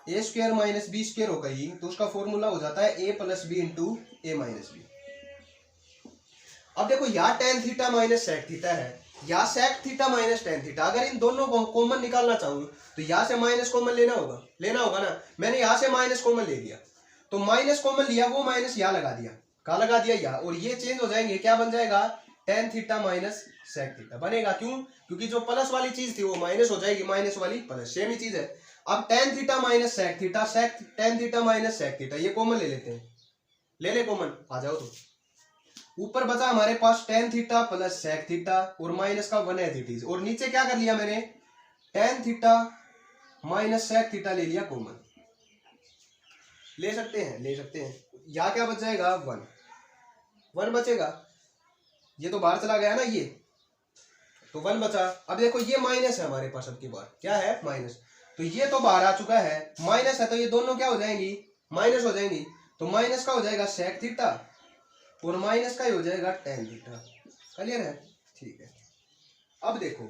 A square minus B square होगा ही, तो उसका फॉर्मूला हो जाता है A plus B into A minus B. अब देखो यहाँ tan theta minus sec theta है, या sec theta minus tan theta. अगर इन दोनों को कॉमन निकालना चाहूँ तो यहाँ से माइनस कॉमन लेना होगा ना। मैंने यहाँ से माइनस कॉमन ले लिया, तो माइनस कॉमन लिया, वो माइनस यहाँ लगा दिया, कहाँ लगा दिया, यहाँ, और ये चेंज हो जाएंगे, क्या बन जाएगा, tan theta minus sec theta बनेगा। क्यों? क्योंकि जो प्लस वाली चीज थी वो माइनस हो जाएगी, माइनस वाली प्लस, सेम ही चीज है। अब tan theta minus sec theta, sec tan theta minus sec theta, ये कॉमन ले लेते हैं, ले ले कॉमन, आ जाओ। तो ऊपर बचा हमारे पास tan theta plus sec theta और माइनस का वन है थीटीज, और नीचे क्या कर लिया मैंने, tan theta minus sec theta ले लिया कॉमन। ले सकते हैं? ले सकते हैं। यहाँ क्या बच जाएगा, वन, वन बचेगा, ये तो बाहर चला गया ना, ये तो वन बचा। अब देखो ये माइनस है हमारे पास, अब की बार क्या है, माइनस, तो ये तो बाहर आ चुका है, माइनस है, तो ये दोनों क्या हो जाएंगी, माइनस हो जाएंगी। तो माइनस का हो जाएगा सेक थीटा और माइनस का ही हो जाएगा टेन थीटा। क्लियर है? ठीक है। अब देखो,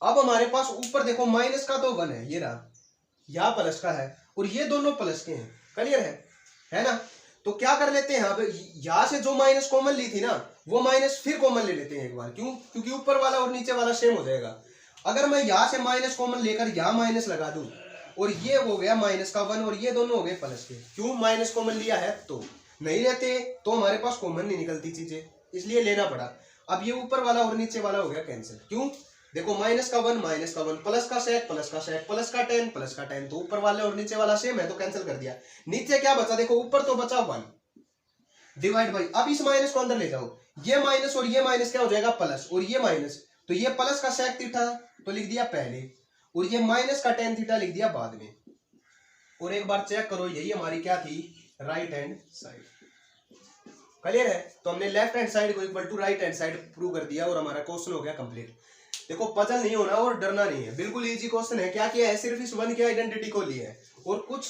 अब हमारे पास ऊपर देखो माइनस का तो वन है, ये रहा, यहाँ प्लस का है, और ये दोनों प्लस के हैं। क्लियर है ना? तो क्या कर लेते हैं, अब यहाँ से जो माइनस कॉमन ली थी ना, वो माइनस फिर कॉमन ले लेते हैं एक बार। क्यों? क्योंकि ऊपर वाला और नीचे वाला सेम हो जाएगा। अगर मैं यहाँ से माइनस कॉमन लेकर यहाँ माइनस लगा दूं, और ये हो गया माइनस का वन, और ये दोनों हो गए प्लस के। क्यों? माइनस कॉमन लिया है, तो नहीं लेते तो हमारे पास कॉमन नहीं निकलती चीजें, इसलिए लेना पड़ा। अब ये ऊपर वाला और नीचे वाला हो गया कैंसिल। क्यों? देखो माइनस का वन, प्लस का सेक, प्लस का टेन, तो ऊपर वाले और नीचे वाला सेम है, तो कैंसिल कर दिया। नीचे क्या बचा, देखो ऊपर तो बचा वन, डिवाइड बाई, अब इस माइनस को अंदर ले जाओ, ये माइनस और ये माइनस क्या हो जाएगा, प्लस, और ये माइनस, तो ये प्लस का सेक थीटा तो लिख दिया पहले, और ये माइनस का टेन थीटा लिख दिया बाद में। और एक बार चेक करो, यही हमारी क्या थी, राइट हैंड साइड। क्लियर है? तो हमने लेफ्ट हैंड साइड को equal to right hand side prove कर दिया, और हमारा क्वेश्चन हो गया कंप्लीट। देखो पजल नहीं होना और डरना नहीं है, बिल्कुल इजी क्वेश्चन है। क्या किया है, सिर्फ इस वन की आइडेंटिटी को ली है, और कुछ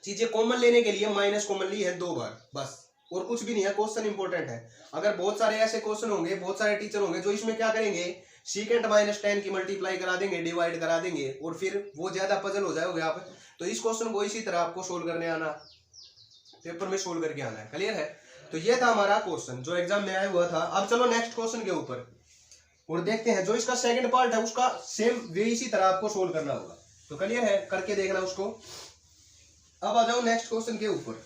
चीजें कॉमन लेने के लिए माइनस कॉमन ली है 2 बार, बस, और कुछ भी नहीं है। क्वेश्चन इंपॉर्टेंट है। अगर बहुत सारे ऐसे क्वेश्चन होंगे, बहुत सारे टीचर होंगे जो इसमें क्या करेंगे, सीकेंट माइनस टेन की मल्टीप्लाई करा देंगे, डिवाइड करा देंगे, और फिर वो ज्यादा पजल हो जाओगे आप। तो इस क्वेश्चन को इसी तरह आपको सोल्व करने आना, पेपर में सोल्व करके आना है। क्लियर है? तो ये था हमारा क्वेश्चन जो एग्जाम में आया हुआ था। अब चलो नेक्स्ट क्वेश्चन के ऊपर और देखते हैं। जो इसका सेकंड पार्ट है उसका सेम वे इसी तरह आपको सोल्व करना होगा। तो क्लियर है? करके देखना उसको। अब आ जाओ नेक्स्ट क्वेश्चन के ऊपर।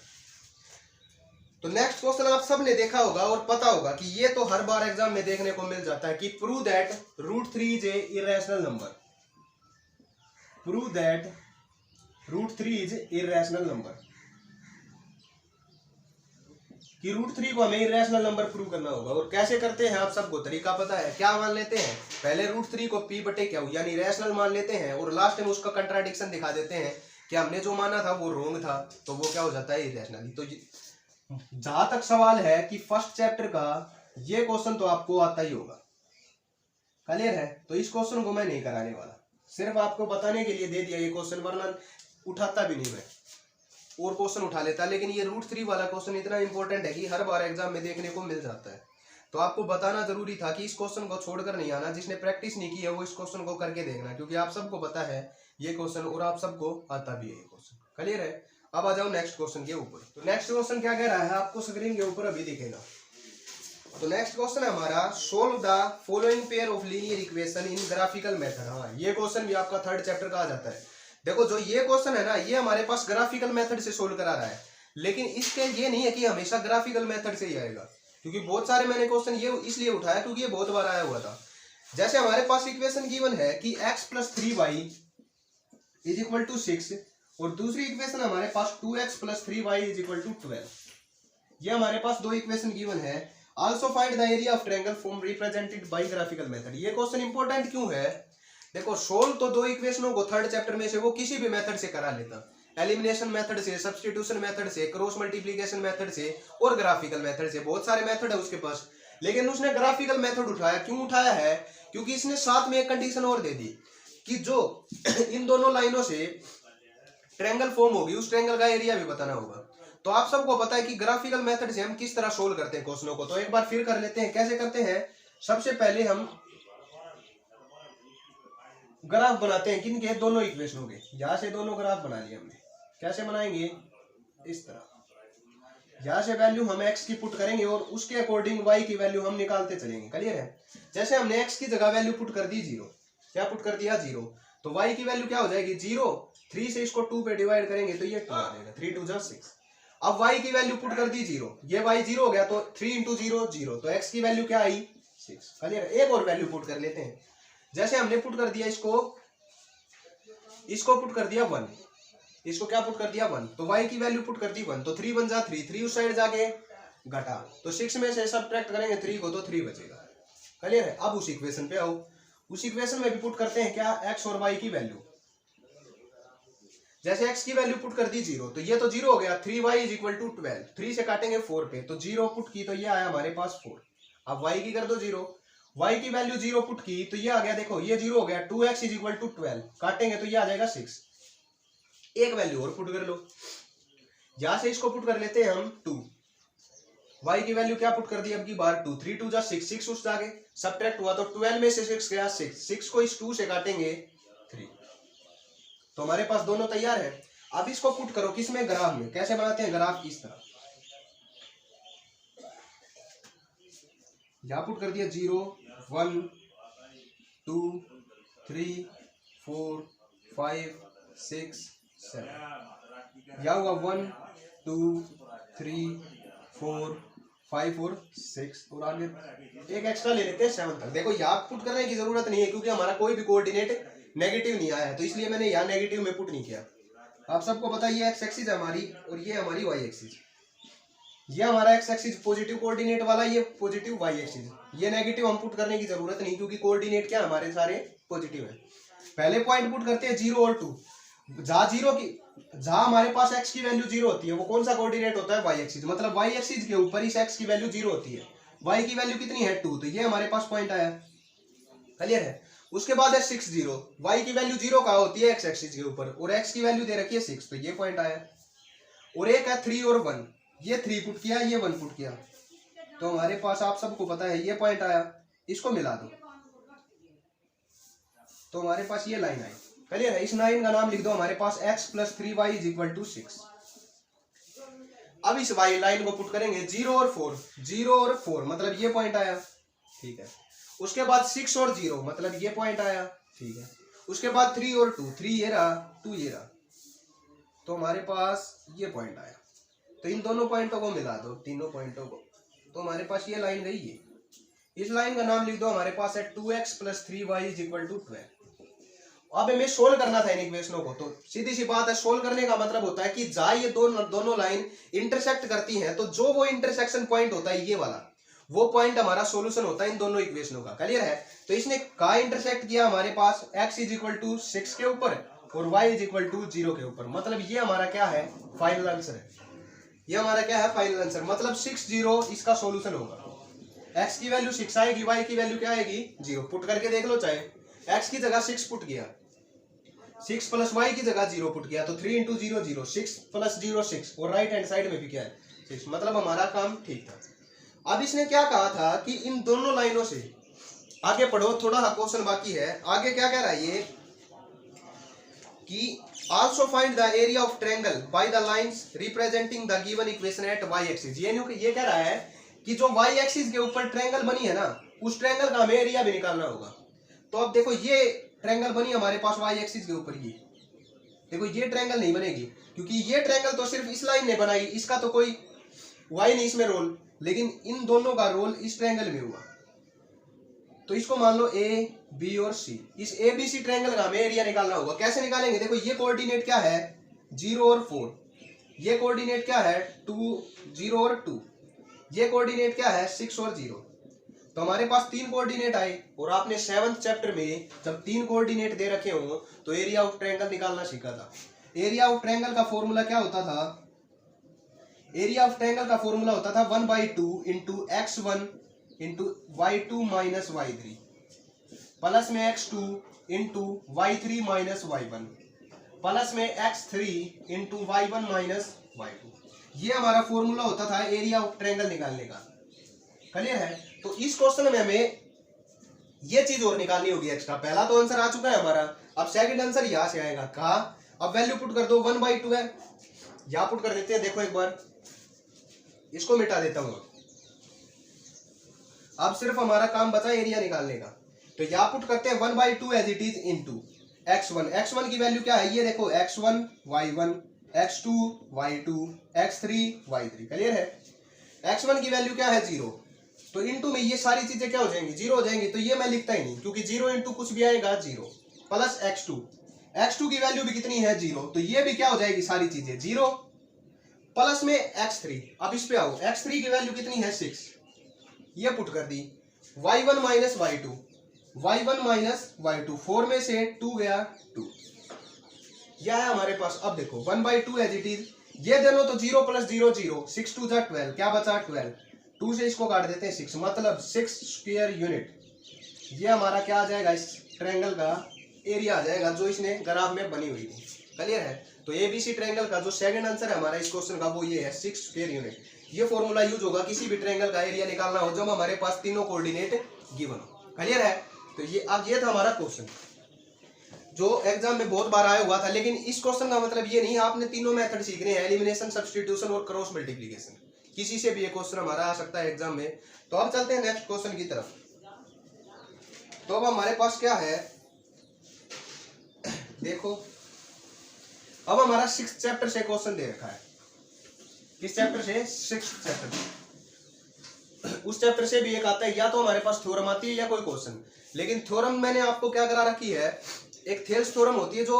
तो नेक्स्ट क्वेश्चन आप सब ने देखा होगा और पता होगा कि ये तो हर बार एग्जाम में देखने को मिल जाता है कि prove that √3 is a irrational number. Prove that √3 is irrational number, कि √3 को हमें इरेशनल नंबर प्रूव करना होगा। और कैसे करते हैं आप सबको तरीका पता है। क्या मान लेते हैं, पहले √3 को p/q यानी इरेशनल मान लेते हैं, और लास्ट में उसका कंट्राडिक्शन दिखा देते हैं कि हमने जो माना था वो रॉन्ग था, तो वो क्या हो जाता है, इरेशनल। तो जहां तक सवाल है कि फर्स्ट चैप्टर का ये क्वेश्चन तो आपको आता ही होगा। क्लियर है? तो इस क्वेश्चन को मैं नहीं कराने वाला, सिर्फ आपको बताने के लिए दे दिया ये क्वेश्चन, वरना उठाता भी नहीं मैं, और क्वेश्चन उठा लेता। लेकिन ये √3 वाला क्वेश्चन इतना इंपॉर्टेंट है कि हर बार एग्जाम में देखने को मिल जाता है। तो आपको बताना जरूरी था कि इस क्वेश्चन को छोड़कर नहीं आना, जिसने प्रैक्टिस नहीं की है वो इस क्वेश्चन को करके देखना, क्योंकि आप सबको पता है ये क्वेश्चन और आप सबको आता भी है ये क्वेश्चन। क्लियर है? अब आ जाओ नेक्स्ट क्वेश्चन के ऊपर। तो नेक्स्ट क्वेश्चन क्या कह रहा है आपको स्क्रीन के ऊपर अभी दिखेगा। तो नेक्स्ट क्वेश्चन है हमारा, solve the following pair of linear equation in graphical method. हाँ, ये क्वेश्चन भी आपका थर्ड चैप्टर का आ जाता है। देखो जो ये क्वेश्चन है ना, ये हमारे पास ग्राफिकल मेथड से सोल्व करा रहा है, लेकिन इसके ये नहीं है कि हमेशा ग्राफिकल मेथड से ही आएगा, क्योंकि बहुत सारे मैंने क्वेश्चन ये इसलिए उठाया क्योंकि ये बहुत बार आया हुआ था। जैसे हमारे पास इक्वेशन गिवन है कि x + 3y = 6, और दूसरी इक्वेशन हमारे पास 2x + 3y = 12। ये हमारे पास दो इक्वेशन गिवन है। Also find the area of triangle form represented by graphical method. ये क्वेश्चन इंपॉर्टेंट क्यों है? देखो सोल्व तो दो इक्वेशनों को थर्ड चैप्टर में से वो किसी भी मेथड से करा लेता, एलिमिनेशन मेथड से, सब्स्टिट्यूशन मेथड से, क्रॉस मल्टीप्लिकेशन मेथड से और ग्राफिकल मेथड से। बहुत सारे मेथड है उसके पास, लेकिन उसने ग्राफिकल मेथड उठाया। क्यों उठाया है? क्योंकि इसने साथ में एक कंडीशन और दे दी कि जो इन दोनों लाइनों से ट्रायंगल फॉर्म होगी उस ट्रायंगल का एरिया भी बताना होगा। तो आप सबको पता है कि ग्राफिकल मेथड से हम किस तरह सोल्व करते हैं क्वेश्चनों को। तो एक बार फिर कर लेते हैं। कैसे करते हैं? सबसे पहले हम ग्राफ बनाते हैं किनके? दोनों इक्वेशनों के। यहां से दोनों ग्राफ बना लिए हमने। कैसे बनाएंगे? इस तरह। यहां से वैल्यू हम x की पुट करेंगे और उसके अकॉर्डिंग y की वैल्यू हम निकालते चलेंगे। क्लियर है? जैसे हमने x की जगह वैल्यू पुट कर दी 0, क्या पुट कर दिया? 0, तो y की वैल्यू क्या हो जाएगी? 0। 3 से इसको 2 पे डिवाइड करेंगे तो ये 2 आ जाएगा। 3 2 6। अब y की वैल्यू पुट कर दी 0, ये y 0 हो गया, तो 3 × 0 0, तो x की वैल्यू क्या आई? 6। क्लियर? एक और वैल्यू पुट कर लेते हैं। जैसे हमने पुट कर दिया इसको पुट कर दिया 1, इसको क्या पुट कर दिया? 1, तो y की वैल्यू पुट कर दी 1, तो 3 1 जा 3, 3 उस साइड जाके घटा, तो 6 में से सब्ट्रैक्ट करेंगे 3 को तो 3 बचेगा। क्लियर है? अब उस इक्वेशन पे आओ। उस इक्वेशन में भी पुट करते हैं क्या? x और y की वैल्यू। जैसे x की वैल्यू पुट कर दी 0, तो ये तो 0 हो गया। 3y = 12, 3 से काटेंगे 4 पे, तो 0 पुट की तो ये आया हमारे पास 4। अब y की कर दो 0, y की वैल्यू 0 पुट की तो ये आ गया, देखो ये 0 हो गया। 2x = 12, काटेंगे तो ये आ जाएगा 6। एक वैल्यू और पुट कर लो। यहां से इसको पुट कर लेते हैं हम 2, y की वैल्यू क्या पुट कर दी अब की बार? 2, 3 2 जा 6, 6 उस जाके सब्ट्रैक्ट हुआ तो 12 में से 6 गया 6, 6 को इस 2 से काटेंगे 3, तो हमारे पास दोनों तैयार है। अब इसको पुट करो किसमें? ग्राफ में। कैसे बनाते हैं ग्राफ? इस तरह। यहां पुट कर दिया 0 1 2 3 4 5 6 7, यह हुआ 1 2 3 4 5 और 6, और आगे एक एक्स्ट्रा ले लेते हैं 7 तक। देखो यहाँ पुट करने की जरूरत नहीं है क्योंकि हमारा कोई भी कोऑर्डिनेट नेगेटिव नहीं आया है, तो इसलिए मैंने यहाँ नेगेटिव में पुट नहीं किया। आप सबको पता है ये एक्स एक्सिस है हमारी और ये हमारी वाई एक्सिस। ये हमारा एक्स एक्सिस पॉजिटिव कोऑर्डिनेट वाला, ये पॉजिटिव वाई एक्सिस। ये नेगेटिव हम पुट करने की जरूरत नहीं क्योंकि कोऑर्डिनेट क्या हमारे सारे पॉजिटिव है। पहले पॉइंट पुट करते हैं 0 और 2। जहां हमारे पास x की वैल्यू 0 होती है वो कौन सा कोऑर्डिनेट होता है? y axis. मतलब y एक्सिस के ऊपर इस x की वैल्यू 0 होती है। y की वैल्यू कितनी है? 2, तो ये हमारे पास पॉइंट आया। क्लियर है? उसके बाद है 6 0, y की वैल्यू 0 कहाँ होती है? x एक्सिस के ऊपर, और x की वैल्यू दे रखी है 6, तो ये पॉइंट आया। और एक है 3 और 1, ये 3 पुट किया, ये 1 पुट किया, तो हमारे पास आप सबको पता है ये पॉइंट आया। इसको मिला दो तो हमारे पास ये लाइन आई। क्लियर है? इस लाइन का नाम लिख दो हमारे पास x + 3y = 6। अब इस y लाइन को पुट करेंगे 0 और 4, 0 और 4 मतलब ये पॉइंट आया। ठीक है? उसके बाद 6 और 0 मतलब ये पॉइंट आया। ठीक है? उसके बाद 3 और 2, 3 ये रहा, 2 ये रहा, तो हमारे पास ये पॉइंट आया। तो इन दोनों पॉइंटों को मिला दो, तीनों पॉइंटों को, तो हमारे पास ये लाइन गई है। इस लाइन का नाम लिख दो हमारे पास है 2x + 3y = 12। अब हमें सोल्व करना था इन इक्वेशनों को, तो सीधी सी बात है, सोल्व करने का मतलब होता है कि जहां ये दोनों लाइन इंटरसेक्ट करती हैं तो जो वो इंटरसेक्शन पॉइंट होता है ये वाला, वो पॉइंट हमारा सॉल्यूशन होता है इन दोनों इक्वेशनों का। क्लियर है? तो इसने कहाँ इंटरसेक्ट किया? हमारे पास x = 6 के ऊपर और y = 0 के ऊपर। मतलब ये हमारा क्या है? फाइनल आंसर है। ये हमारा क्या है? Final answer. मतलब 6 0 इसका सॉल्यूशन होगा। x की वैल्यू 6 आएगी, y की वैल्यू क्या आएगी? 0। पुट करके देख लो, चाहे x की जगह 6 पुट किया, 6 + y की जगह 0 पुट किया, तो 3 × 0 0, 6 + 0 6, और राइट हैंड साइड में भी क्या है? 6। मतलब हमारा काम ठीक था। अब इसने क्या कहा था कि इन दोनों लाइनों से आगे पढ़ो, थोड़ा क्वेश्चन बाकी है। आगे क्या कह रहा है ये कि also find the area of triangle by the lines representing the given equation at y axis। ये कह रहा है कि जो y एक्सिस के ऊपर ट्रायंगल बनी है ना, उस ट्रायंगल का हमें एरिया भी निकालना होगा। तो अब देखो ये ट्रायंगल बनी हमारे पास y एक्सिस के ऊपर, ये देखो ये ट्रायंगल नहीं बनेगी क्योंकि ये ट्रायंगल तो सिर्फ इस लाइन ने बनाई, इसका तो कोई y नहीं इसमें रोल, लेकिन इन दोनों का रोल इस ट्रायंगल में हुआ। तो इसको मान लो ए बी और सी, इस ए बी सी ट्रायंगल का हमें एरिया निकालना होगा। कैसे निकालेंगे? देखो ये कोऑर्डिनेट क्या है 0 और 4, ये कोऑर्डिनेट क्या है 2 0 और 2, ये कोऑर्डिनेट क्या है 6 और 0। तो हमारे पास 3 कोऑर्डिनेट आए और आपने 7th चैप्टर में जब 3 कोऑर्डिनेट दे रखे हो तो एरिया ऑफ ट्रायंगल निकालना सीखा था। एरिया ऑफ ट्रायंगल का फॉर्मूला क्या होता था? एरिया ऑफ ट्रायंगल का फॉर्मूला होता था 1/2 into x1 into y2 minus y3 plus में x2 into y3 minus y1 plus में x3 into y1 minus y2। ये हमारा फॉर्मूला होता था एरिया ऑफ ट्रायंगल निकालने का। क्लियर है? तो इस क्वेश्चन में हमें ये चीज और निकालनी होगी एक्स्ट्रा। पहला तो आंसर आ चुका है हमारा, अब सेकंड आंसर यहां से आएगा। कहा? अब वैल्यू पुट कर दो, 1/2 है, यहां पुट कर देते हैं। देखो एक बार इसको मिटा देता हूं। अब सिर्फ हमारा काम बचा एरिया निकालने का। तो यहां पुट करते हैं 1/2 as it is into x1। x1 की वैल्यू क्या है? ये देखो x1 y1, x2 y2, x3 y3। Clear है? x1 की वैल्यू क्या है 0, तो इंटू में ये सारी चीजें क्या हो जाएंगी 0 हो जाएंगी। तो ये मैं लिखता ही नहीं क्योंकि 0 इंटू कुछ भी आएगा 0, प्लस x2 की वैल्यू भी कितनी है 0, तो ये भी क्या हो जाएगी सारी चीजें 0, प्लस में x3। अब इस पे आओ, x3 की वैल्यू कितनी है 6, ये पुट कर दी। y1 minus y2, y1 minus y2, 4 में से 2 गया 2, यह है हमारे पास। अब देखो 1/2 एज इट इज, ये दोनों तो 0 प्लस 0 0, 6 2 जा 12, क्या बचा 12, 2 से इसको काट देते हैं 6, मतलब 6 स्क्वायर यूनिट। ये हमारा क्या आ जाएगा? इस ट्रायंगल का एरिया आ जाएगा जो इसने ग्राफ में बनी हुई थी। क्लियर है? तो एबीसी ट्रायंगल का जो सेकंड आंसर है हमारा इस क्वेश्चन का वो ये है 6 स्क्वायर यूनिट। ये फॉर्मूला यूज होगा किसी भी ट्रायंगल का एरिया निकालना हो जब हमारे पास तीनों कोऑर्डिनेट गिवन हो। क्लियर है? तो ये अब ये था हमारा क्वेश्चन जो एग्जाम में बहुत बार आया हुआ था। लेकिन इस क्वेश्चन का मतलब ये नहीं आपने तीनों मेथड सीखने हैं, एलिमिनेशन, सब्स्टिट्यूशन और क्रॉस मल्टीप्लिकेशन। किसी से भी ये क्वेश्चन हमारा आ सकता है एग्जाम में। तो अब चलते हैं नेक्स्ट क्वेश्चन की तरफ। तो अब हमारे पास क्या है देखो, अब हमारा 6th चैप्टर से क्वेश्चन दे रखा है। किस चैप्टर से? 6th chapter. उस चैप्टर से भी एक आता है, या तो हमारे पास थ्योरम आती है या कोई क्वेश्चन। लेकिन थ्योरम मैंने आपको क्या करा रखी है, एक थेल्स थ्योरम होती है जो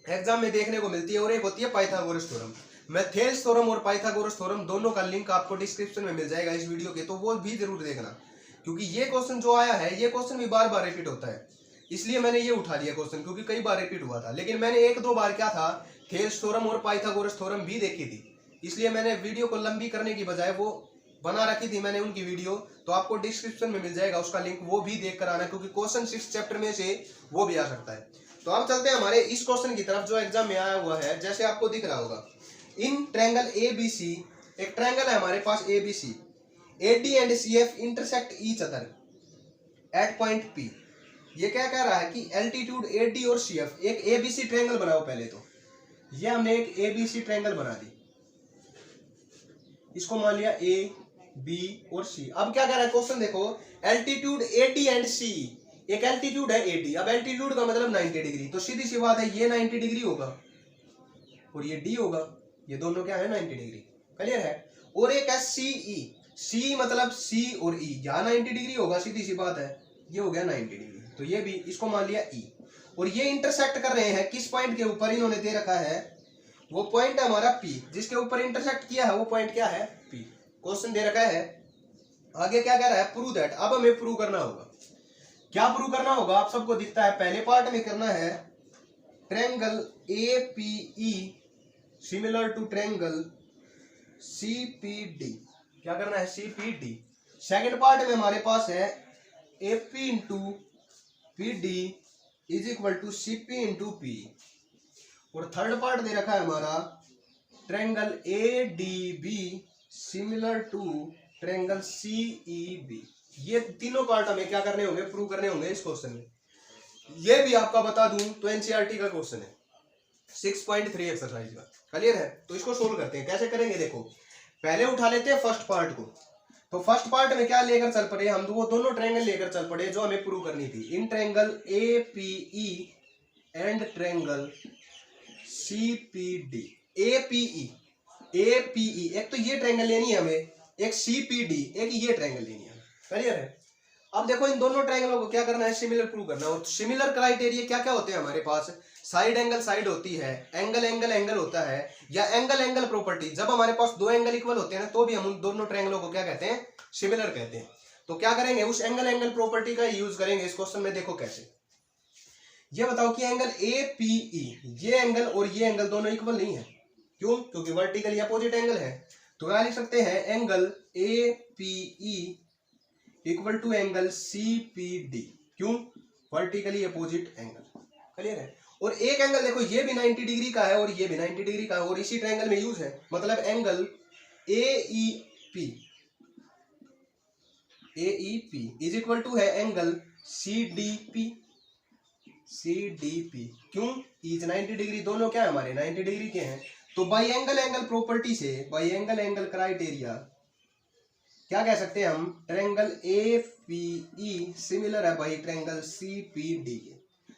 एग्जाम में देखने को मिलती है और एक होती है पाइथागोरस थ्योरम। मैं थेल्स थ्योरम और पाइथागोरस थ्योरम दोनों का लिंक आपको डिस्क्रिप्शन में मिल जाएगा इस वीडियो के, तो वो भी जरूर देखना क्योंकि ये क्वेश्चन जो आया है ये क्वेश्चन भी बार बार रिपीट होता है, इसलिए मैंने ये उठा लिया क्वेश्चन क्योंकि कई बार रिपीट हुआ था। लेकिन मैंने 1-2 बार क्या था थेल्स थ्योरम और पाइथागोरस थ्योरम भी देखी थी, इसलिए मैंने वीडियो को लंबी करने की बजाय वो बना रखी थी मैंने उनकी वीडियो, तो आपको डिस्क्रिप्शन में मिल जाएगा उसका लिंक, वो भी देख कर आना क्योंकि क्वेश्चन 6 चैप्टर में से वो भी आ सकता है। तो अब चलते हैं हमारे इस क्वेश्चन की तरफ जो एग्जाम में आया हुआ है। जैसे आपको दिख रहा होगा इन ट्रायंगल ABC, एक ट्रायंगल है हमारे पास ABC, AD and CF intersect each other at point P। ये क्या कह रहा है कि एल्टीट्यूड AD और CF, एक ABC ट्रायंगल बनाओ। पहले तो ये हमने एक ABC ट्रायंगल बना दी, इसको मान लिया A B और C। अब क्या कह रहा है क्वेश्चन देखो, एल्टीट्यूड AD एंड C, एक एल्टीट्यूड है AD, अब एल्टीट्यूड का मतलब 90 डिग्री, तो सीधी सी बात है ये 90 डिग्री होगा और ये D होगा, ये दोनों क्या है 90 डिग्री। क्लियर है? और एक है CE, C मतलब C और E, यहाँ 90 डिग्री होगा, सीधी सी बात है, ये हो गया 90 डिग्री, तो ये भी इसको मान लिया E। और ये इंटरसेक्ट कर रहे हैं किस पॉइंट के ऊपर, इन्होंने दे रखा है वो पॉइंट है हमारा P, जिसके ऊपर इंटरसेक्ट किया है वो पॉइंट क्या है P। क्वेश्चन दे रखा है, आगे क्या कह रहा है, प्रूव दैट। अब हमें प्रूव करना होगा, क्या प्रूव करना होगा आप सबको दिखता है। पहले पार्ट में करना है triangle APE similar to triangle CPD, क्या करना है CPD। सेकंड पार्ट में हमारे पास है AP into PD is equal to CP into P। और थर्ड पार्ट दे रखा है हमारा triangle ADB similar to triangle C E B. ये तीनों पार्ट हमें क्या करने होंगे, प्रूव करने होंगे इस क्वेश्चन में। ये भी आपका बता दूं तो एनसीईआरटी का क्वेश्चन है 6.3 एक्सरसाइज का। क्लियर है? तो इसको सोल्व करते हैं। कैसे करेंगे देखो, पहले उठा लेते हैं फर्स्ट पार्ट को। तो फर्स्ट पार्ट में क्या लेकर चल पड़े हम, वो दोनों ट्रायंगल लेकर चल पड़े जो हमें प्रूव करनी थी। In triangle APE and triangle CPD. APE एक तो ये ट्रायंगल लेनी है हमें, एक सीपीडी एक ये ट्रायंगल लेनी है। क्लियर है? अब देखो इन दोनों ट्रायंगलों को क्या करना है, सिमिलर प्रूव करना है। और सिमिलर क्राइटेरिया क्या क्या होते हैं हमारे पास, साइड एंगल साइड होती है, एंगल एंगल एंगल होता है, या एंगल एंगल प्रॉपर्टी। जब हमारे पास दो एंगल इक्वल होते हैं ना तो भी हम उन दोनों ट्रायंगलों को क्या कहते हैं, सिमिलर कहते हैं। तो क्या करेंगे, उस एंगल एंगल प्रॉपर्टी का यूज करेंगे इस क्वेश्चन में। देखो कैसे, ये बताओ कि एंगल एपीई, ये एंगल और ये एंगल दोनों इक्वल नहीं है। क्यों? क्योंकि वर्टिकली अपोजिट एंगल है। तो क्या लिख सकते हैं, angle APE equal to angle CPD. क्यों? Vertically opposite angle. क्लियर है? और एक एंगल देखो, ये भी 90 डिग्री का है और ये भी 90 डिग्री का है और इसी ट्रायंगल में यूज है। मतलब angle AEP is equal to है एंगल सीडीपी। क्यों? इज 90 डिग्री, दोनों क्या है हमारे 90 डिग्री के हैं। तो बाई एंगल एंगल प्रॉपर्टी से, बाई एंगल एंगल क्राइटेरिया क्या कह सकते हैं हम, ट्रायंगल एपीई सिमिलर है बाई ट्रायंगल सीपीडी।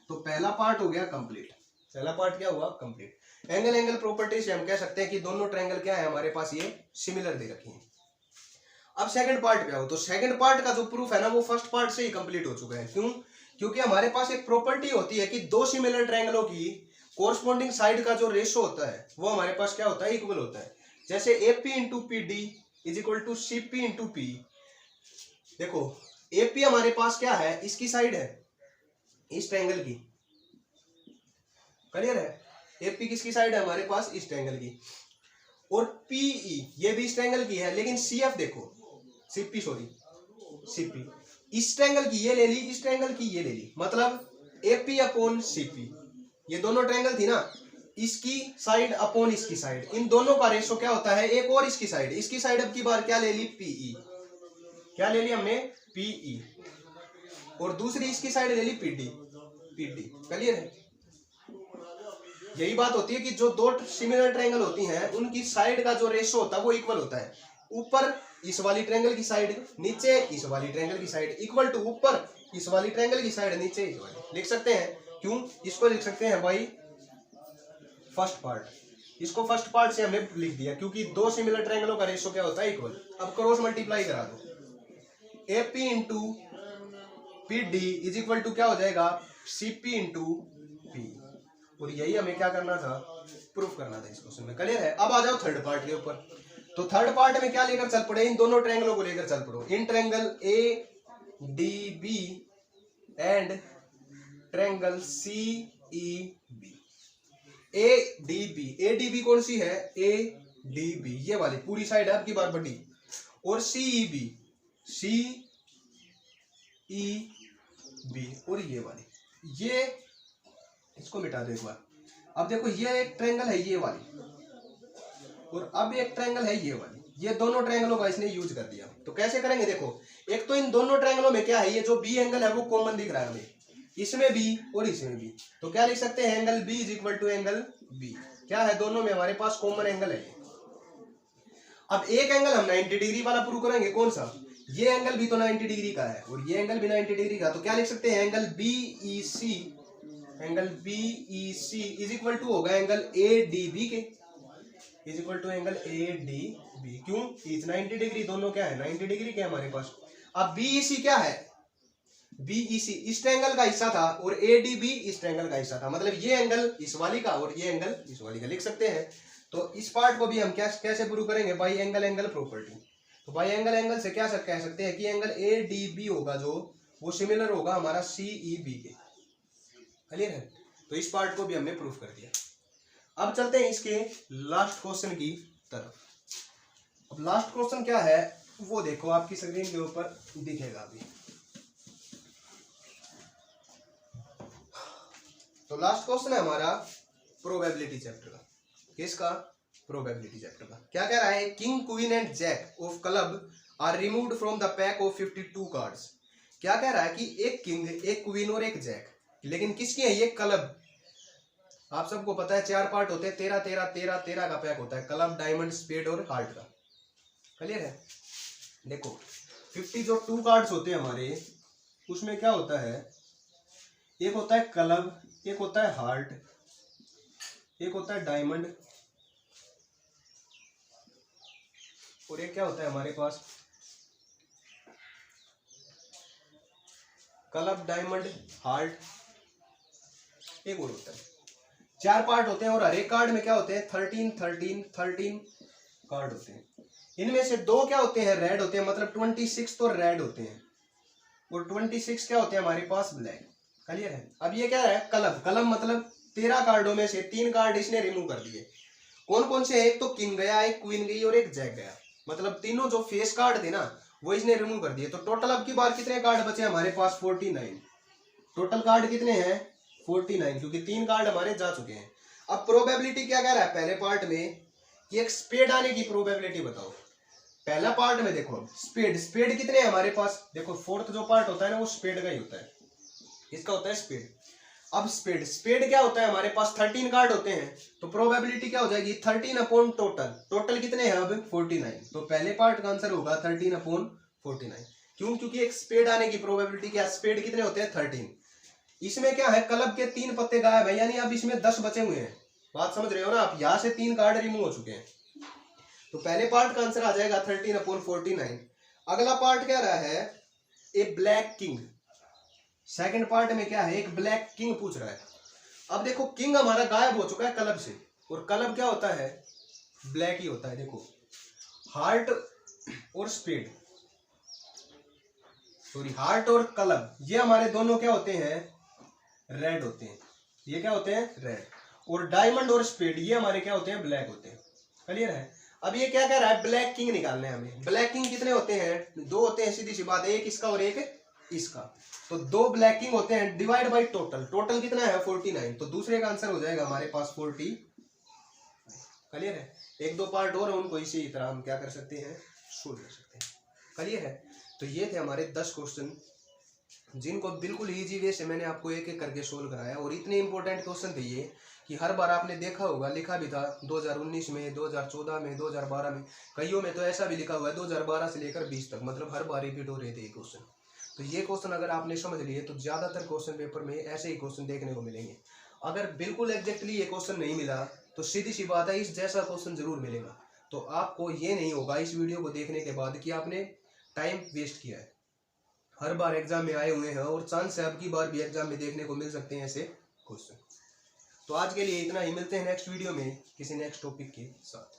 तो पहला पार्ट हो गया कंप्लीट। पहला पार्ट क्या हुआ, कंप्लीट। एंगल एंगल प्रॉपर्टी से हम कह सकते हैं कि दोनों ट्रायंगल क्या है हमारे पास, ये सिमिलर दे रखे हैं। अब सेकंड पार्ट पे आओ, तो सेकंड पार्ट का जो प्रूफ है ना वो फर्स्ट पार्ट से ही कंप्लीट हो चुका है। क्यों? क्योंकि हमारे पास एक प्रॉपर्टी होती है कि दो सिमिलर ट्रायंगलों की कोरस्पॉन्डिंग साइड का जो रेशो होता है वो हमारे पास क्या होता है, इक्वल होता है। जैसे AP into P D is equal to CP into P. देखो एपी हमारे पास क्या है, इसकी साइड है, इस ट्रायंगल की। क्लियर है? एपी किसकी साइड है हमारे पास, इस ट्रायंगल की। और पीई ये भी इस ट्रायंगल की है, लेकिन सीएफ देखो, सीपी इस ट्रायंगल की ये ले ली, इस ट्रायंगल की ये ले ली। मतलब एपी अपॉन सीपी, ये दोनों ट्रायंगल थी ना, इसकी साइड अपॉन इसकी साइड, इन दोनों का रेशो क्या होता है, एक और इसकी साइड अब की बार क्या ले ली, पीई। क्या ले ली हमने, पीई। और दूसरी इसकी साइड ले ली पीडी। क्लियर है? यही बात होती है कि जो दो सिमिलर ट्रायंगल होती हैं उनकी साइड का जो रेशो होता है वो इक्वल होता है। ऊपर इस वाली ट्रायंगल की साइड, नीचे इस वाली ट्रायंगल की साइड, इक्वल टू ऊपर इस वाली ट्रायंगल की साइड, नीचे इस वाली। लिख सकते हैं। क्यों? इसको लिख सकते हैं भाई फर्स्ट पार्ट, इसको फर्स्ट पार्ट से हमने लिख दिया क्योंकि दो सिमिलर ट्रायंगलों का रेशो क्या होता है, इक्वल। अब क्रॉस मल्टीप्लाई करा दो, AP into P D is equal to क्या हो जाएगा, सीपी इंटू पी। और यही हमें क्या करना था, प्रूफ करना था इस क्वेश्चन में। क्लियर है? अब आ जाओ थर्ड पार्ट के ऊपर। तो थर्ड पार्ट में क्या लेकर चल पड़े, इन दोनों ट्रायंगलों को लेकर चल पड़ो। In triangle A D B and triangle C E B. A D B कौन सी है, ए डी बी ये वाली पूरी साइड है, अब की बार बड़ी। और सी ई बी और ये वाली, ये इसको मिटा दो एक बार। अब देखो ये एक ट्रायंगल है ये वाली, और अब एक ट्रायंगल है ये वाली। ये दोनों ट्रायंगलों का इसने यूज कर दिया। तो कैसे करेंगे देखो, एक तो इन दोनों ट्रायंगलों में क्या है, ये जो बी एंगल है वो कॉमन दिख रहा है हमें, इसमें भी और इसमें भी। तो क्या लिख सकते हैं, angle B is equal to angle B. क्या है, दोनों में हमारे पास कॉमन एंगल है। अब एक एंगल हम 90 डिग्री वाला प्रूव करेंगे, कौन सा, ये एंगल भी तो 90 डिग्री का है और ये एंगल भी 90 डिग्री का। तो क्या लिख सकते हैं, angle BEC is equal to होगा एंगल एडीबी के, is equal to angle ADB. क्यों? इज 90 डिग्री, दोनों क्या है 90 डिग्री के हमारे पास। अब बीईसी क्या है, बीईसी इस ट्रायंगल का हिस्सा था और एडीबी इस ट्रायंगल का हिस्सा था। मतलब ये एंगल इस वाली का और ये एंगल इस वाली का, लिख सकते हैं। तो इस पार्ट को भी हम कैसे प्रूव करेंगे, बाई एंगल एंगल प्रॉपर्टी। तो बाई एंगल एंगल से क्या कह सकते हैं कि एंगल एडीबी होगा जो, वो सिमिलर होगा हमारा सीईबी के। क्लियर है? तो इस पार्ट को भी हमने प्रूफ कर दिया। अब चलते हैं इसके लास्ट क्वेश्चन की तरफ। अब लास्ट क्वेश्चन क्या है वो देखो, आपकी स्क्रीन के ऊपर दिखेगा अभी। तो लास्ट क्वेश्चन है हमारा प्रोबेबिलिटी चैप्टर का। किसका, प्रोबेबिलिटी चैप्टर का। क्या कह रहा है, king queen and jack of club are removed from the pack of 52 cards. क्या कह रहा है कि एक किंग, एक क्वीन और एक जैक, लेकिन किसकी है ये, क्लब। आप सबको पता है 4 पार्ट होते हैं, 13 13 13 13 का पैक होता है, क्लब, डायमंड, स्पेड और हार्ट का। क्लियर है। देखो 50 जो 2 कार्ड्स होते हैं हमारे, उसमें क्या होता है, एक होता है क्लब, एक होता है हार्ट, एक होता है डायमंड, और एक क्या होता है हमारे पास, क्लब, डायमंड, हार्ट, एक और होता है। 4 पार्ट होते हैं और हर एक कार्ड में क्या होते हैं, 13 13 13 कार्ड होते हैं। इनमें से 2 क्या होते हैं, रेड होते हैं, मतलब 26 तो रेड होते हैं, और 26 क्या होते हैं हमारे पास, ब्लैक। क्लियर है। अब ये क्या है, क्लब। क्लब मतलब 13 कार्डों में से 3 कार्ड इसने रिमूव कर दिए। कौन कौन से, एक तो किंग गया, एक क्वीन गई और एक जैक गया, मतलब तीनों जो फेस कार्ड थे ना वो इसने रिमूव कर दिए। तो टोटल अब की बार कितने कार्ड बचे हमारे पास, 49। टोटल कार्ड कितने हैं, 49, क्योंकि 3 कार्ड हमारे जा चुके हैं। अब प्रोबेबिलिटी क्या कह रहा है पहले पार्ट में, कि एक स्पेड आने की प्रोबेबिलिटी बताओ। पहला पार्ट में देखो स्पेड, स्पेड कितने हैं हमारे पास, देखो फोर्थ जो पार्ट होता है ना वो स्पेड का ही होता है, इसका होता है स्पेड। अब स्पेड, स्पेड क्या होता है हमारे पास, 13 कार्ड होते हैं, तो प्रोबेबिलिटी क्या हो जाएगी, 13 अपॉन टोटल। टोटल कितने हैं अब, 49। तो पहले पार्ट का आंसर होगा 13 अपॉन 49। क्यों, क्योंकि एक स्पेड आने की प्रोबेबिलिटी क्या, स्पेड कितने होते हैं, 13। इसमें क्या है, क्लब के 3 पत्ते गायब है, यानी अब इसमें 10 बचे हुए हैं। बात समझ रहे हो ना आप, यहां से 3 कार्ड रिमूव हो चुके हैं। तो पहले पार्ट का आंसर आ जाएगा 13 अपॉन 49। अगला पार्ट क्या रहा है, ए ब्लैक किंग। सेकंड पार्ट में क्या है, एक ब्लैक किंग पूछ रहा है। अब देखो किंग हमारा गायब हो चुका है क्लब से, और क्लब क्या होता है, ब्लैक ही होता है। देखो हार्ट और स्पेड, सॉरी हार्ट और क्लब, ये हमारे दोनों क्या होते हैं, रेड होते हैं। ये क्या होते हैं, रेड। और डायमंड और स्पेड ये हमारे क्या होते हैं, ब्लैक होते हैं। क्लियर है। अब ये क्या कह रहा है, ब्लैक किंग निकालने हैं हमें। ब्लैक किंग कितने होते हैं, 2 होते हैं, सीधी सी बात, एक इसका और एक इसका। तो 2 ब्लैक किंग होते हैं, डिवाइड बाई टोटल। टोटल कितना है, 49। तो दूसरे का आंसर हो जाएगा हमारे पास 40। क्लियर है। 1-2 पार्ट और है, उनको इसी तरह हम क्या कर सकते हैं, सोल्व कर सकते हैं। क्लियर है। तो ये थे हमारे 10 क्वेश्चन, जिनको बिल्कुल इजी वे से मैंने आपको एक एक करके सोल्व कराया। और इतने इंपॉर्टेंट क्वेश्चन थे ये कि हर बार आपने देखा होगा, लिखा भी था 2019 में, 2014 में, 2012 में, कईयों में तो ऐसा भी लिखा हुआ है 2012 से लेकर 20 तक, मतलब हर बार रिपीट हो रहे थे ये क्वेश्चन। तो ये क्वेश्चन अगर आपने समझ लिए तो ज़्यादातर क्वेश्चन पेपर में ऐसे ही क्वेश्चन देखने को मिलेंगे। अगर बिल्कुल एग्जैक्टली ये क्वेश्चन नहीं मिला तो सीधी सी बात है, इस जैसा क्वेश्चन जरूर मिलेगा। तो आपको ये नहीं होगा इस वीडियो को देखने के बाद कि आपने टाइम वेस्ट किया है। हर बार एग्जाम में आए हुए हैं और चांस है अब की बार भी एग्जाम में देखने को मिल सकते हैं ऐसे क्वेश्चन। तो आज के लिए इतना ही, मिलते हैं नेक्स्ट वीडियो में किसी नेक्स्ट टॉपिक के साथ।